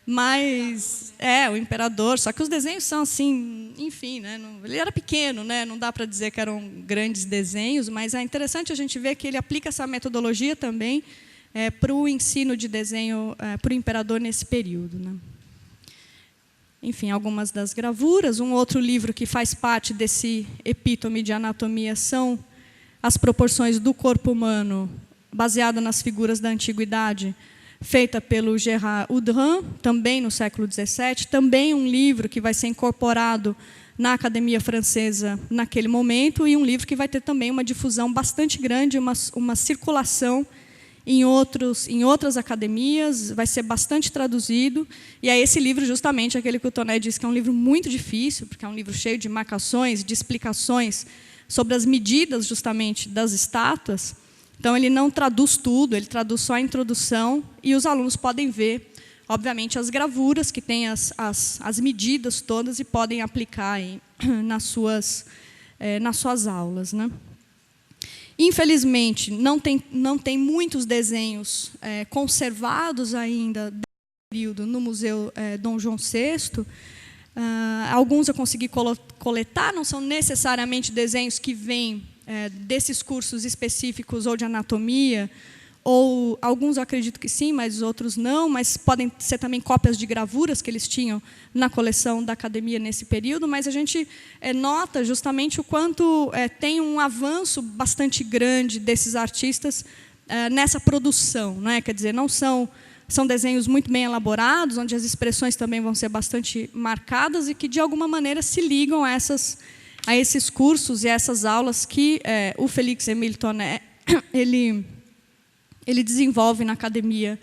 Mas, o imperador, só que os desenhos são assim, enfim, né? Ele era pequeno, né? Não dá para dizer que eram grandes desenhos, mas é interessante a gente ver que ele aplica essa metodologia também para o ensino de desenho para o imperador nesse período, né? Enfim, algumas das gravuras. Um outro livro que faz parte desse epítome de anatomia são as proporções do corpo humano, baseada nas figuras da antiguidade, feita pelo Gérard Houdrin, também no século XVII. Também um livro que vai ser incorporado na Academia Francesa naquele momento, e um livro que vai ter também uma difusão bastante grande, uma circulação em outras academias, vai ser bastante traduzido. E é esse livro, justamente, aquele que o Tonet disse que é um livro muito difícil, porque é um livro cheio de marcações, de explicações sobre as medidas, justamente, das estátuas. Então, ele não traduz tudo, ele traduz só a introdução, e os alunos podem ver, obviamente, as gravuras, que têm as medidas todas, e podem aplicar aí nas suas aulas, né? Infelizmente, não tem muitos desenhos conservados ainda desse período no Museu Dom João VI. Alguns eu consegui coletar, não são necessariamente desenhos que vêm desses cursos específicos ou de anatomia, ou alguns eu acredito que sim, mas outros não, mas podem ser também cópias de gravuras que eles tinham na coleção da academia nesse período, mas a gente nota justamente o quanto tem um avanço bastante grande desses artistas nessa produção, não é? Quer dizer, não são desenhos muito bem elaborados, onde as expressões também vão ser bastante marcadas e que, de alguma maneira, se ligam a esses cursos e a essas aulas que o Félix-Émile Tonnet ele desenvolve na academia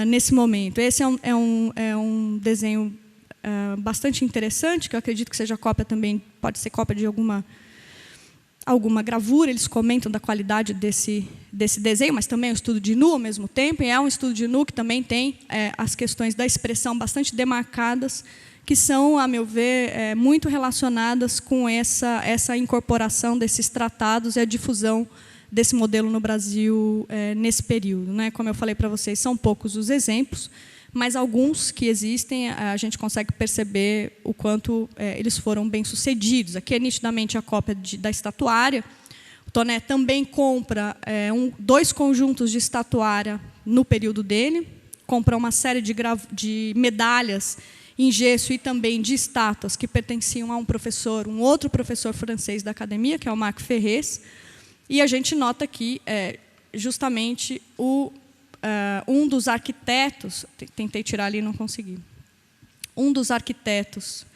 nesse momento. Esse é um desenho bastante interessante, que eu acredito que seja cópia também, pode ser cópia de alguma gravura. Eles comentam da qualidade desse desenho, mas também é um estudo de nu ao mesmo tempo, e é um estudo de nu que também tem as questões da expressão bastante demarcadas, que são, a meu ver, muito relacionadas com essa incorporação desses tratados e a difusão desse modelo no Brasil nesse período, né? Como eu falei para vocês, são poucos os exemplos, mas alguns que existem, a gente consegue perceber o quanto eles foram bem-sucedidos. Aqui é nitidamente a cópia da estatuária. O Tonnet também compra 2 conjuntos de estatuária no período dele, compra uma série de medalhas em gesso e também de estátuas que pertenciam a um outro professor francês da academia, que é o Marc Ferrez. E a gente nota que, justamente, um dos arquitetos, tentei tirar ali e não consegui, um dos arquitetos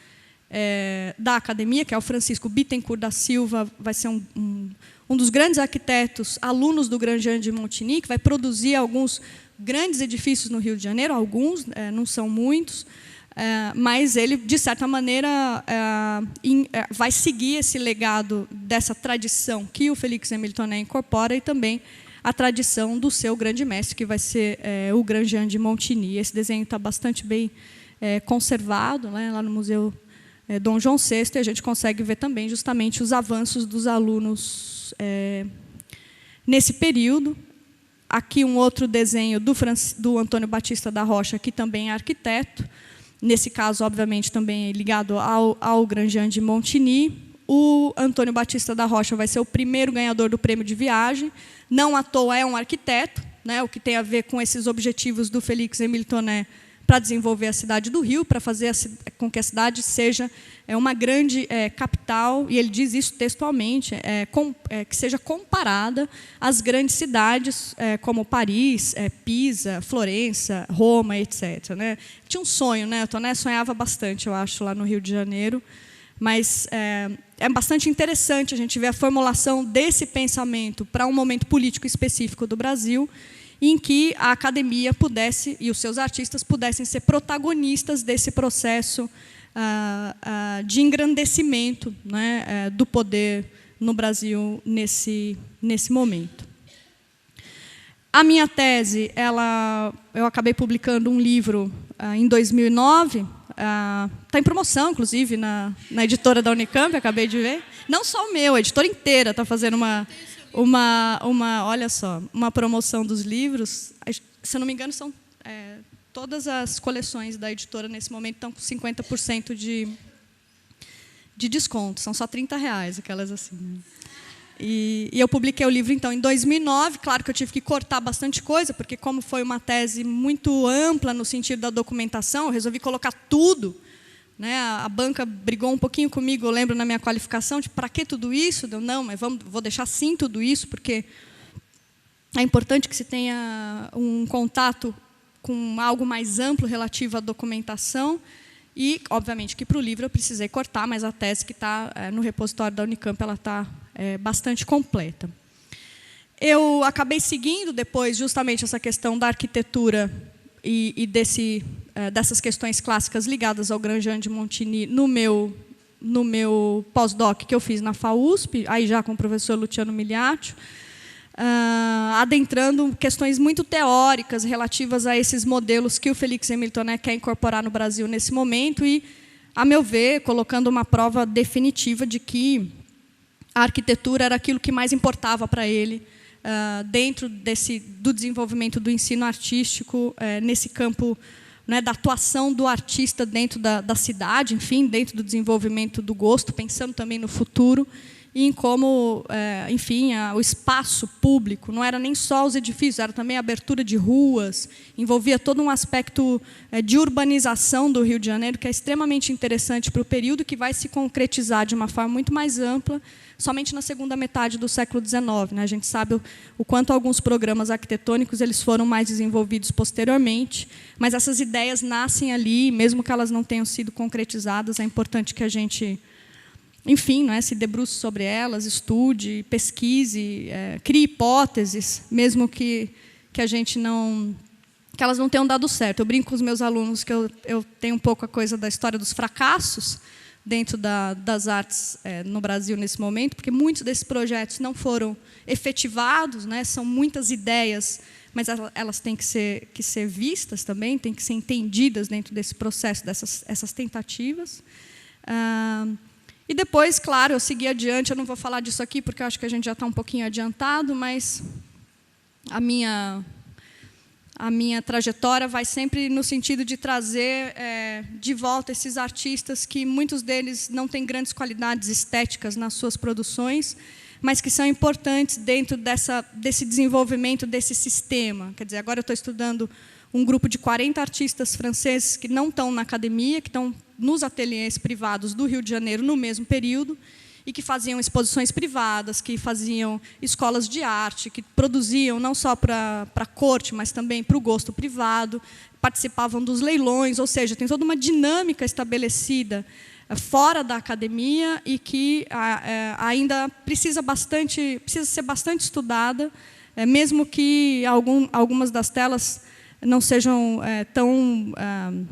da academia, que é o Francisco Bittencourt da Silva, vai ser um dos grandes arquitetos, alunos do Grand Jean de Montigny, que vai produzir alguns grandes edifícios no Rio de Janeiro, alguns, não são muitos, mas ele, de certa maneira, vai seguir esse legado dessa tradição que o Félix-Émile Tonnet incorpora e também a tradição do seu grande mestre, que vai ser o Grand Jean de Montigny. Esse desenho está bastante bem conservado, né, lá no Museu Dom João VI, e a gente consegue ver também justamente os avanços dos alunos nesse período. Aqui um outro desenho do Antônio Batista da Rocha, que também é arquiteto. Nesse caso, obviamente, também ligado ao Grand Jean de Montigny. O Antônio Batista da Rocha vai ser o primeiro ganhador do prêmio de viagem. Não à toa é um arquiteto, né, o que tem a ver com esses objetivos do Félix-Émile Tonnet para desenvolver a cidade do Rio, para fazer com que a cidade seja uma grande capital, e ele diz isso textualmente, que seja comparada às grandes cidades como Paris, Pisa, Florença, Roma, etc. Né? Tinha um sonho, né? O Tonnet sonhava bastante, eu acho, lá no Rio de Janeiro, mas é bastante interessante a gente ver a formulação desse pensamento para um momento político específico do Brasil, em que a academia pudesse, e os seus artistas pudessem ser protagonistas desse processo de engrandecimento, né, do poder no Brasil nesse momento. A minha tese, eu acabei publicando um livro em 2009, está em promoção, inclusive, na editora da Unicamp, acabei de ver. Não só o meu, a editora inteira está fazendo olha só, uma promoção dos livros. Se eu não me engano, são todas as coleções da editora nesse momento estão com 50% de desconto. São só R$30, aquelas assim. Né? E eu publiquei o livro, então, em 2009. Claro que eu tive que cortar bastante coisa, porque como foi uma tese muito ampla no sentido da documentação, eu resolvi colocar tudo. Né? A banca brigou um pouquinho comigo, eu lembro, na minha qualificação, de para que tudo isso? Eu, não, mas vou deixar sim tudo isso, porque é importante que se tenha um contato com algo mais amplo relativo à documentação. E, obviamente, que para o livro eu precisei cortar, mas a tese que está no repositório da Unicamp ela está bastante completa. Eu acabei seguindo depois justamente essa questão da arquitetura e dessas questões clássicas ligadas ao Grand Jean de Montigny no meu pós-doc que eu fiz na FAUSP, aí já com o professor Luciano Miliaccio, adentrando questões muito teóricas relativas a esses modelos que o Félix-Émile Tonnet quer incorporar no Brasil nesse momento e, a meu ver, colocando uma prova definitiva de que a arquitetura era aquilo que mais importava para ele, dentro do desenvolvimento do ensino artístico, nesse campo, né, da atuação do artista dentro da cidade, enfim, dentro do desenvolvimento do gosto, pensando também no futuro, e em como, enfim, o espaço público não era nem só os edifícios, era também a abertura de ruas, envolvia todo um aspecto de urbanização do Rio de Janeiro, que é extremamente interessante para o período, que vai se concretizar de uma forma muito mais ampla, somente na segunda metade do século XIX. Né? A gente sabe o quanto alguns programas arquitetônicos eles foram mais desenvolvidos posteriormente, mas essas ideias nascem ali, mesmo que elas não tenham sido concretizadas, é importante que a gente, enfim, né, se debruce sobre elas, estude, pesquise, crie hipóteses, mesmo que a gente não, que elas não tenham dado certo. Eu brinco com os meus alunos que eu tenho um pouco a coisa da história dos fracassos dentro das artes no Brasil nesse momento, porque muitos desses projetos não foram efetivados, né, são muitas ideias, mas elas têm que ser vistas também, têm que ser entendidas dentro desse processo, essas tentativas. E depois, claro, eu segui adiante, eu não vou falar disso aqui, porque eu acho que a gente já está um pouquinho adiantado, mas a minha trajetória vai sempre no sentido de trazer de volta esses artistas que muitos deles não têm grandes qualidades estéticas nas suas produções, mas que são importantes dentro desse desenvolvimento desse sistema. Quer dizer, agora eu estou estudando um grupo de 40 artistas franceses que não estão na academia, que estão nos ateliês privados do Rio de Janeiro no mesmo período, e que faziam exposições privadas, que faziam escolas de arte, que produziam não só para a corte, mas também para o gosto privado, participavam dos leilões, ou seja, tem toda uma dinâmica estabelecida fora da academia e que ainda precisa ser bastante estudada, mesmo que algumas das telas não sejam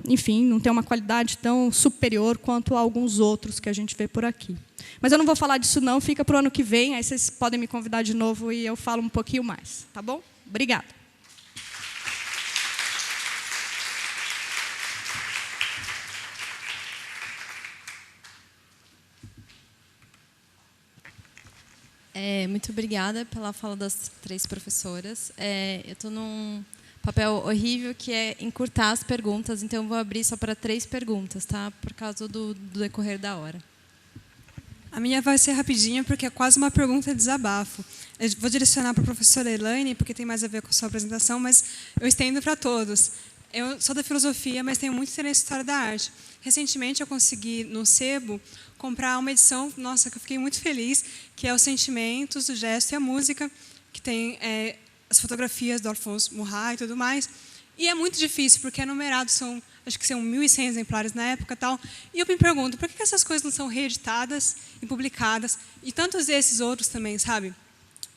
enfim, não tenham uma qualidade tão superior quanto a alguns outros que a gente vê por aqui. Mas eu não vou falar disso não, fica para o ano que vem, aí vocês podem me convidar de novo e eu falo um pouquinho mais, tá bom? Obrigada. Muito obrigada pela fala das 3 professoras. Eu estou num papel horrível que é encurtar as perguntas, então eu vou abrir só para 3 perguntas, tá? Por causa do decorrer da hora. A minha vai ser rapidinha, porque é quase uma pergunta de desabafo. Eu vou direcionar para a professora Elaine, porque tem mais a ver com a sua apresentação, mas eu estendo para todos. Eu sou da filosofia, mas tenho muito interesse em história da arte. Recentemente, eu consegui, no Sebo, comprar uma edição, nossa, que eu fiquei muito feliz, que é Os Sentimentos, o Gesto e a Música, que tem as fotografias do Alphonse Murat e tudo mais. E é muito difícil, porque é numerado, acho que são 1.100 exemplares na época. E eu me pergunto, por que essas coisas não são reeditadas e publicadas? E tantos desses outros também, sabe?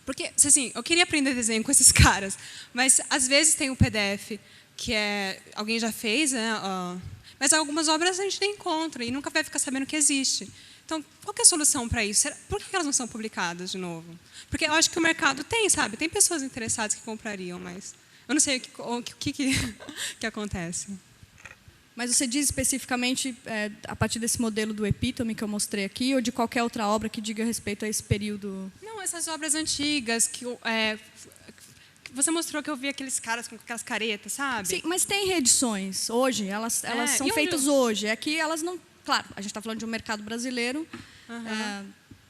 Porque, assim, eu queria aprender desenho com esses caras, mas, às vezes, tem um PDF, que alguém já fez, né? Mas algumas obras a gente nem encontra e nunca vai ficar sabendo que existe. Então, qual que é a solução para isso? Por que elas não são publicadas de novo? Porque eu acho que o mercado tem, sabe? Tem pessoas interessadas que comprariam, mas eu não sei o que acontece. Mas você diz especificamente a partir desse modelo do Epítome que eu mostrei aqui, ou de qualquer outra obra que diga respeito a esse período? Não, essas obras antigas que você mostrou, que eu vi aqueles caras com aquelas caretas, sabe? Sim, mas tem reedições hoje, elas são feitas hoje. É que elas não... Claro, a gente está falando de um mercado brasileiro,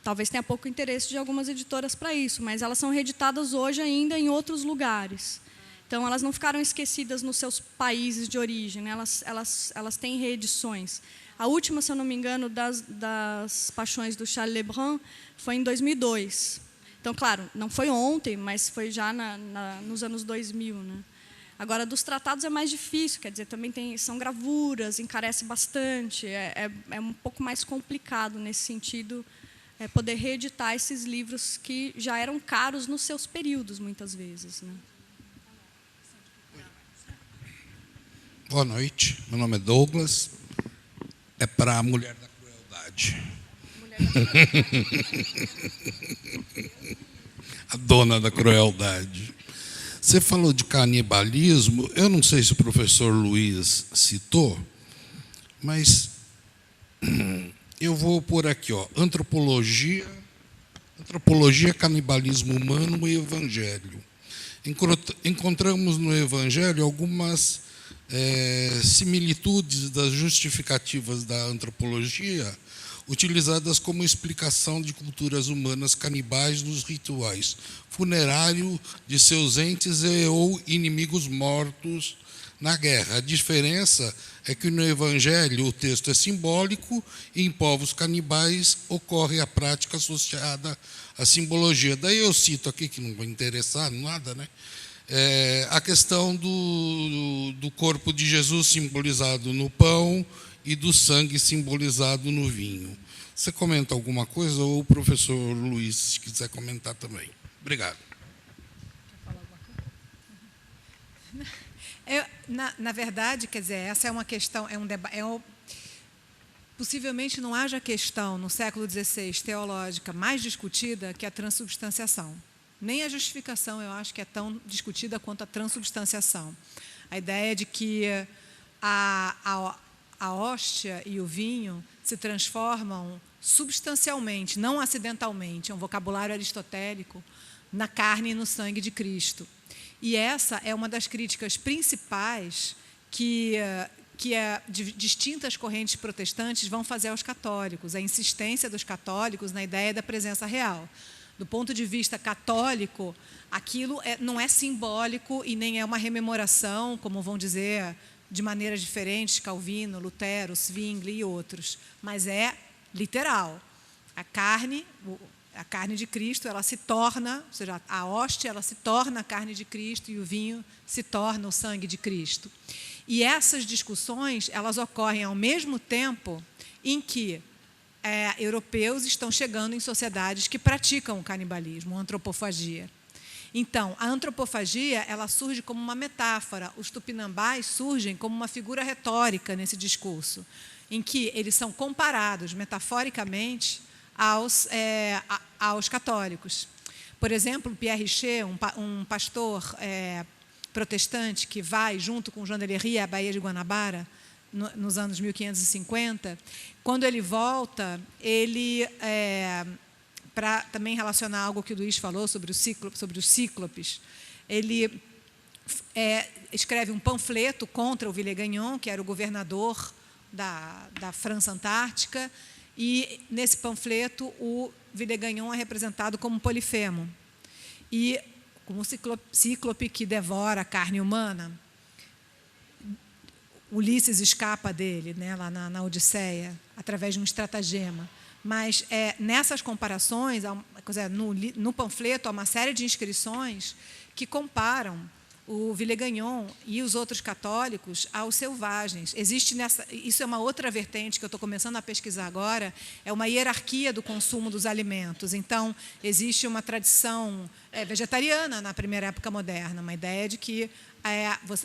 talvez tenha pouco interesse de algumas editoras para isso, mas elas são reeditadas hoje ainda em outros lugares. Então, elas não ficaram esquecidas nos seus países de origem, né? Elas têm reedições. A última, se eu não me engano, das Paixões do Charles Lebrun foi em 2002. Então, claro, não foi ontem, mas foi já nos anos 2000. Né? Agora, dos tratados é mais difícil, quer dizer, também são gravuras, encarece bastante, é um pouco mais complicado nesse sentido, poder reeditar esses livros que já eram caros nos seus períodos, muitas vezes. Né? Boa noite, meu nome é Douglas, é para a Mulher da Crueldade. A dona da crueldade. Você falou de canibalismo, eu não sei se o professor Luiz citou, mas eu vou por aqui, antropologia Antropologia, Canibalismo Humano e Evangelho. Encontramos no Evangelho algumas similitudes das justificativas da antropologia utilizadas como explicação de culturas humanas canibais nos rituais funerários de seus entes ou inimigos mortos na guerra. A diferença é que no Evangelho o texto é simbólico e em povos canibais ocorre a prática associada à simbologia. Daí eu cito aqui, que não vai interessar nada, né? A questão do corpo de Jesus simbolizado no pão e do sangue simbolizado no vinho. Você comenta alguma coisa, ou o professor Luiz, se quiser comentar também. Obrigado. Quer falar alguma coisa? Na verdade, quer dizer, essa é uma questão, é um debate. Possivelmente não haja questão no século XVI teológica mais discutida que a transubstanciação. Nem a justificação, eu acho que é tão discutida quanto a transubstanciação. A ideia de que a hóstia e o vinho se transformam substancialmente, não acidentalmente, é um vocabulário aristotélico, na carne e no sangue de Cristo. E essa é uma das críticas principais que distintas correntes protestantes vão fazer aos católicos, a insistência dos católicos na ideia da presença real. Do ponto de vista católico, aquilo não é simbólico e nem é uma rememoração, como vão dizer de maneiras diferentes Calvino, Lutero, Zwingli e outros, mas é literal. A carne de Cristo, ela se torna, ou seja, a hóstia, ela se torna a carne de Cristo e o vinho se torna o sangue de Cristo. E essas discussões, elas ocorrem ao mesmo tempo em que europeus estão chegando em sociedades que praticam o canibalismo, a antropofagia. Então, a antropofagia, ela surge como uma metáfora. Os tupinambás surgem como uma figura retórica nesse discurso, em que eles são comparados, metaforicamente, aos católicos. Por exemplo, Pierre Richer, um pastor protestante que vai, junto com João de Lery, à Baía de Guanabara, nos anos 1550, quando ele volta, ele, para também relacionar algo que o Luiz falou sobre os cíclopes, ele escreve um panfleto contra o Villegagnon, que era o governador da França Antártica, e nesse panfleto o Villegagnon é representado como Polifemo, e como cíclope que devora a carne humana. Ulisses escapa dele, né, lá na Odisseia, através de um estratagema. Mas nessas comparações, no panfleto, há uma série de inscrições que comparam o Villegagnon e os outros católicos aos selvagens. Isso é uma outra vertente que eu estou começando a pesquisar agora, é uma hierarquia do consumo dos alimentos. Então, existe uma tradição vegetariana na primeira época moderna, uma ideia de que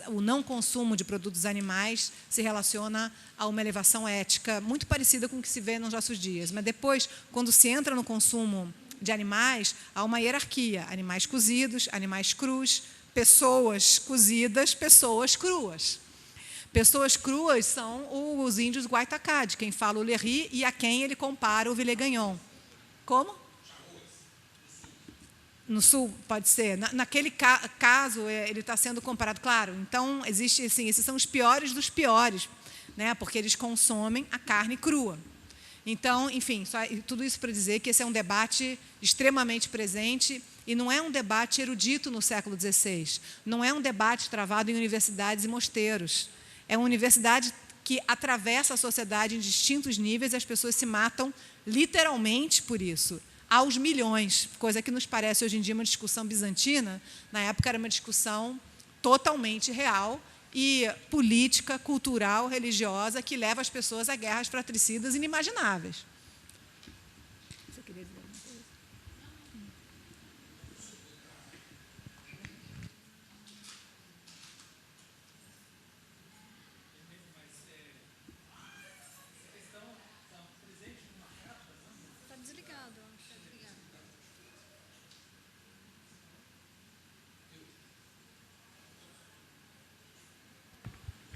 o não consumo de produtos animais se relaciona a uma elevação ética muito parecida com o que se vê nos nossos dias. Mas depois, quando se entra no consumo de animais, há uma hierarquia: animais cozidos, animais crus, pessoas cozidas, pessoas cruas. Pessoas cruas são os índios Guaitacá, de quem fala o Lery e a quem ele compara o Villegagnon. Como? No sul, pode ser. Naquele caso, ele está sendo comparado. Claro, então, existe assim, esses são os piores dos piores, né, porque eles consomem a carne crua. Então, enfim, tudo isso para dizer que esse é um debate extremamente presente e não é um debate erudito no século XVI. Não é um debate travado em universidades e mosteiros. É uma universidade que atravessa a sociedade em distintos níveis e as pessoas se matam literalmente por isso, aos milhões, coisa que nos parece hoje em dia uma discussão bizantina. Na época era uma discussão totalmente real e política, cultural, religiosa, que leva as pessoas a guerras fratricidas inimagináveis. Você queria dizer alguma coisa? Está desligado.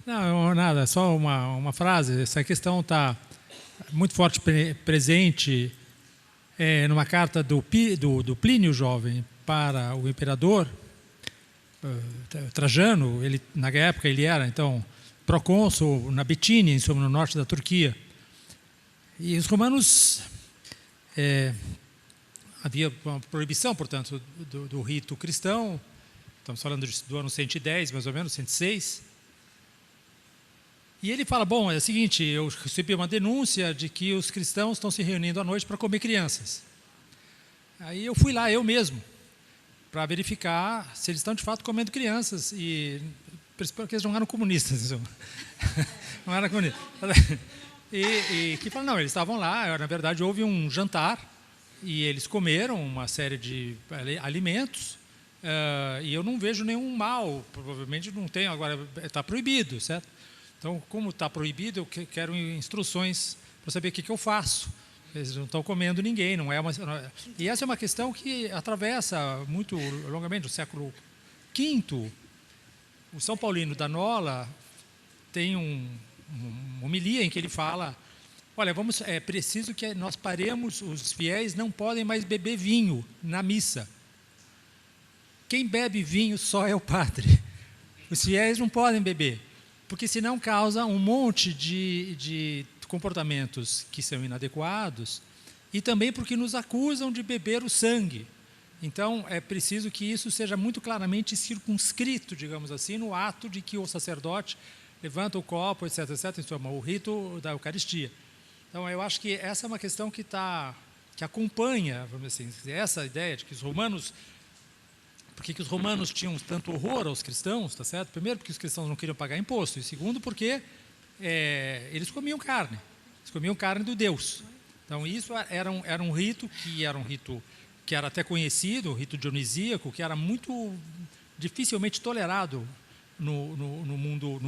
Não, nada, só uma frase. Essa questão está muito forte presente numa carta do Plínio Jovem para o imperador Trajano, na época ele era, então, procônsul na Bitínia, no norte da Turquia. E os romanos... havia uma proibição, portanto, do rito cristão. Estamos falando do ano 110, mais ou menos, 106. E ele fala, bom, é o seguinte, eu recebi uma denúncia de que os cristãos estão se reunindo à noite para comer crianças. Aí eu fui lá, eu mesmo, para verificar se eles estão de fato comendo crianças. E porque eles não eram comunistas. Não eram comunistas. E que fala, não, eles estavam lá, na verdade houve um jantar, e eles comeram uma série de alimentos, e eu não vejo nenhum mal, provavelmente não tem, agora está proibido, certo? Então, como está proibido, eu quero instruções para saber o que eu faço. Eles não estão comendo ninguém, não é uma... E essa é uma questão que atravessa muito longamente o século V. O São Paulino da Nola tem uma homilia em que ele fala, olha, é preciso que nós paremos, os fiéis não podem mais beber vinho na missa. Quem bebe vinho só é o padre. Os fiéis não podem beber, porque senão causa um monte de comportamentos que são inadequados, e também porque nos acusam de beber o sangue. Então, é preciso que isso seja muito claramente circunscrito, digamos assim, no ato de que o sacerdote levanta o copo, etc., etc., isso é o rito da Eucaristia. Então, eu acho que essa é uma questão que acompanha, vamos dizer assim, essa ideia de que os romanos... Por que os romanos tinham tanto horror aos cristãos, tá certo? Primeiro, porque os cristãos não queriam pagar imposto, e segundo, porque eles comiam carne. Eles comiam carne do Deus. Então, isso era um rito que era até conhecido, o rito dionisíaco, que era muito dificilmente tolerado no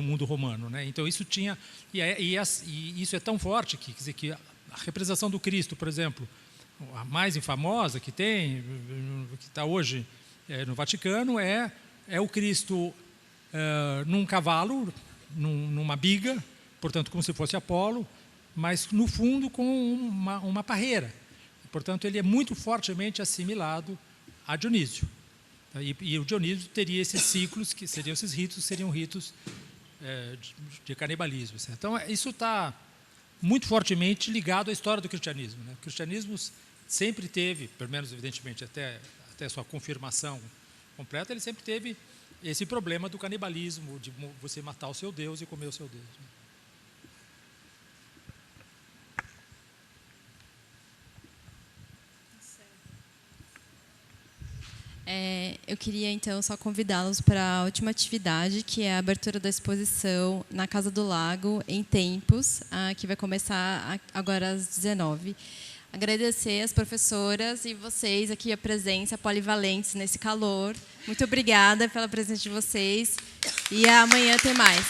mundo romano, né? Então, isso tinha... E isso é tão forte que, quer dizer, que a representação do Cristo, por exemplo, a mais famosa que tem, que está hoje... no Vaticano, é o Cristo num cavalo, numa biga, portanto, como se fosse Apolo, mas, no fundo, com uma parreira. Portanto, ele é muito fortemente assimilado a Dionísio. E o Dionísio teria esses ciclos, que seriam esses ritos, seriam ritos de canibalismo. Então, isso está muito fortemente ligado à história do cristianismo, né? O cristianismo sempre teve, pelo menos, evidentemente, até a sua confirmação completa, ele sempre teve esse problema do canibalismo, de você matar o seu Deus e comer o seu Deus. Eu queria, então, só convidá-los para a última atividade, que é a abertura da exposição na Casa do Lago, em Tempos, que vai começar agora às 19h. Agradecer as professoras e vocês aqui, a presença, polivalentes nesse calor. Muito obrigada pela presença de vocês. E amanhã tem mais.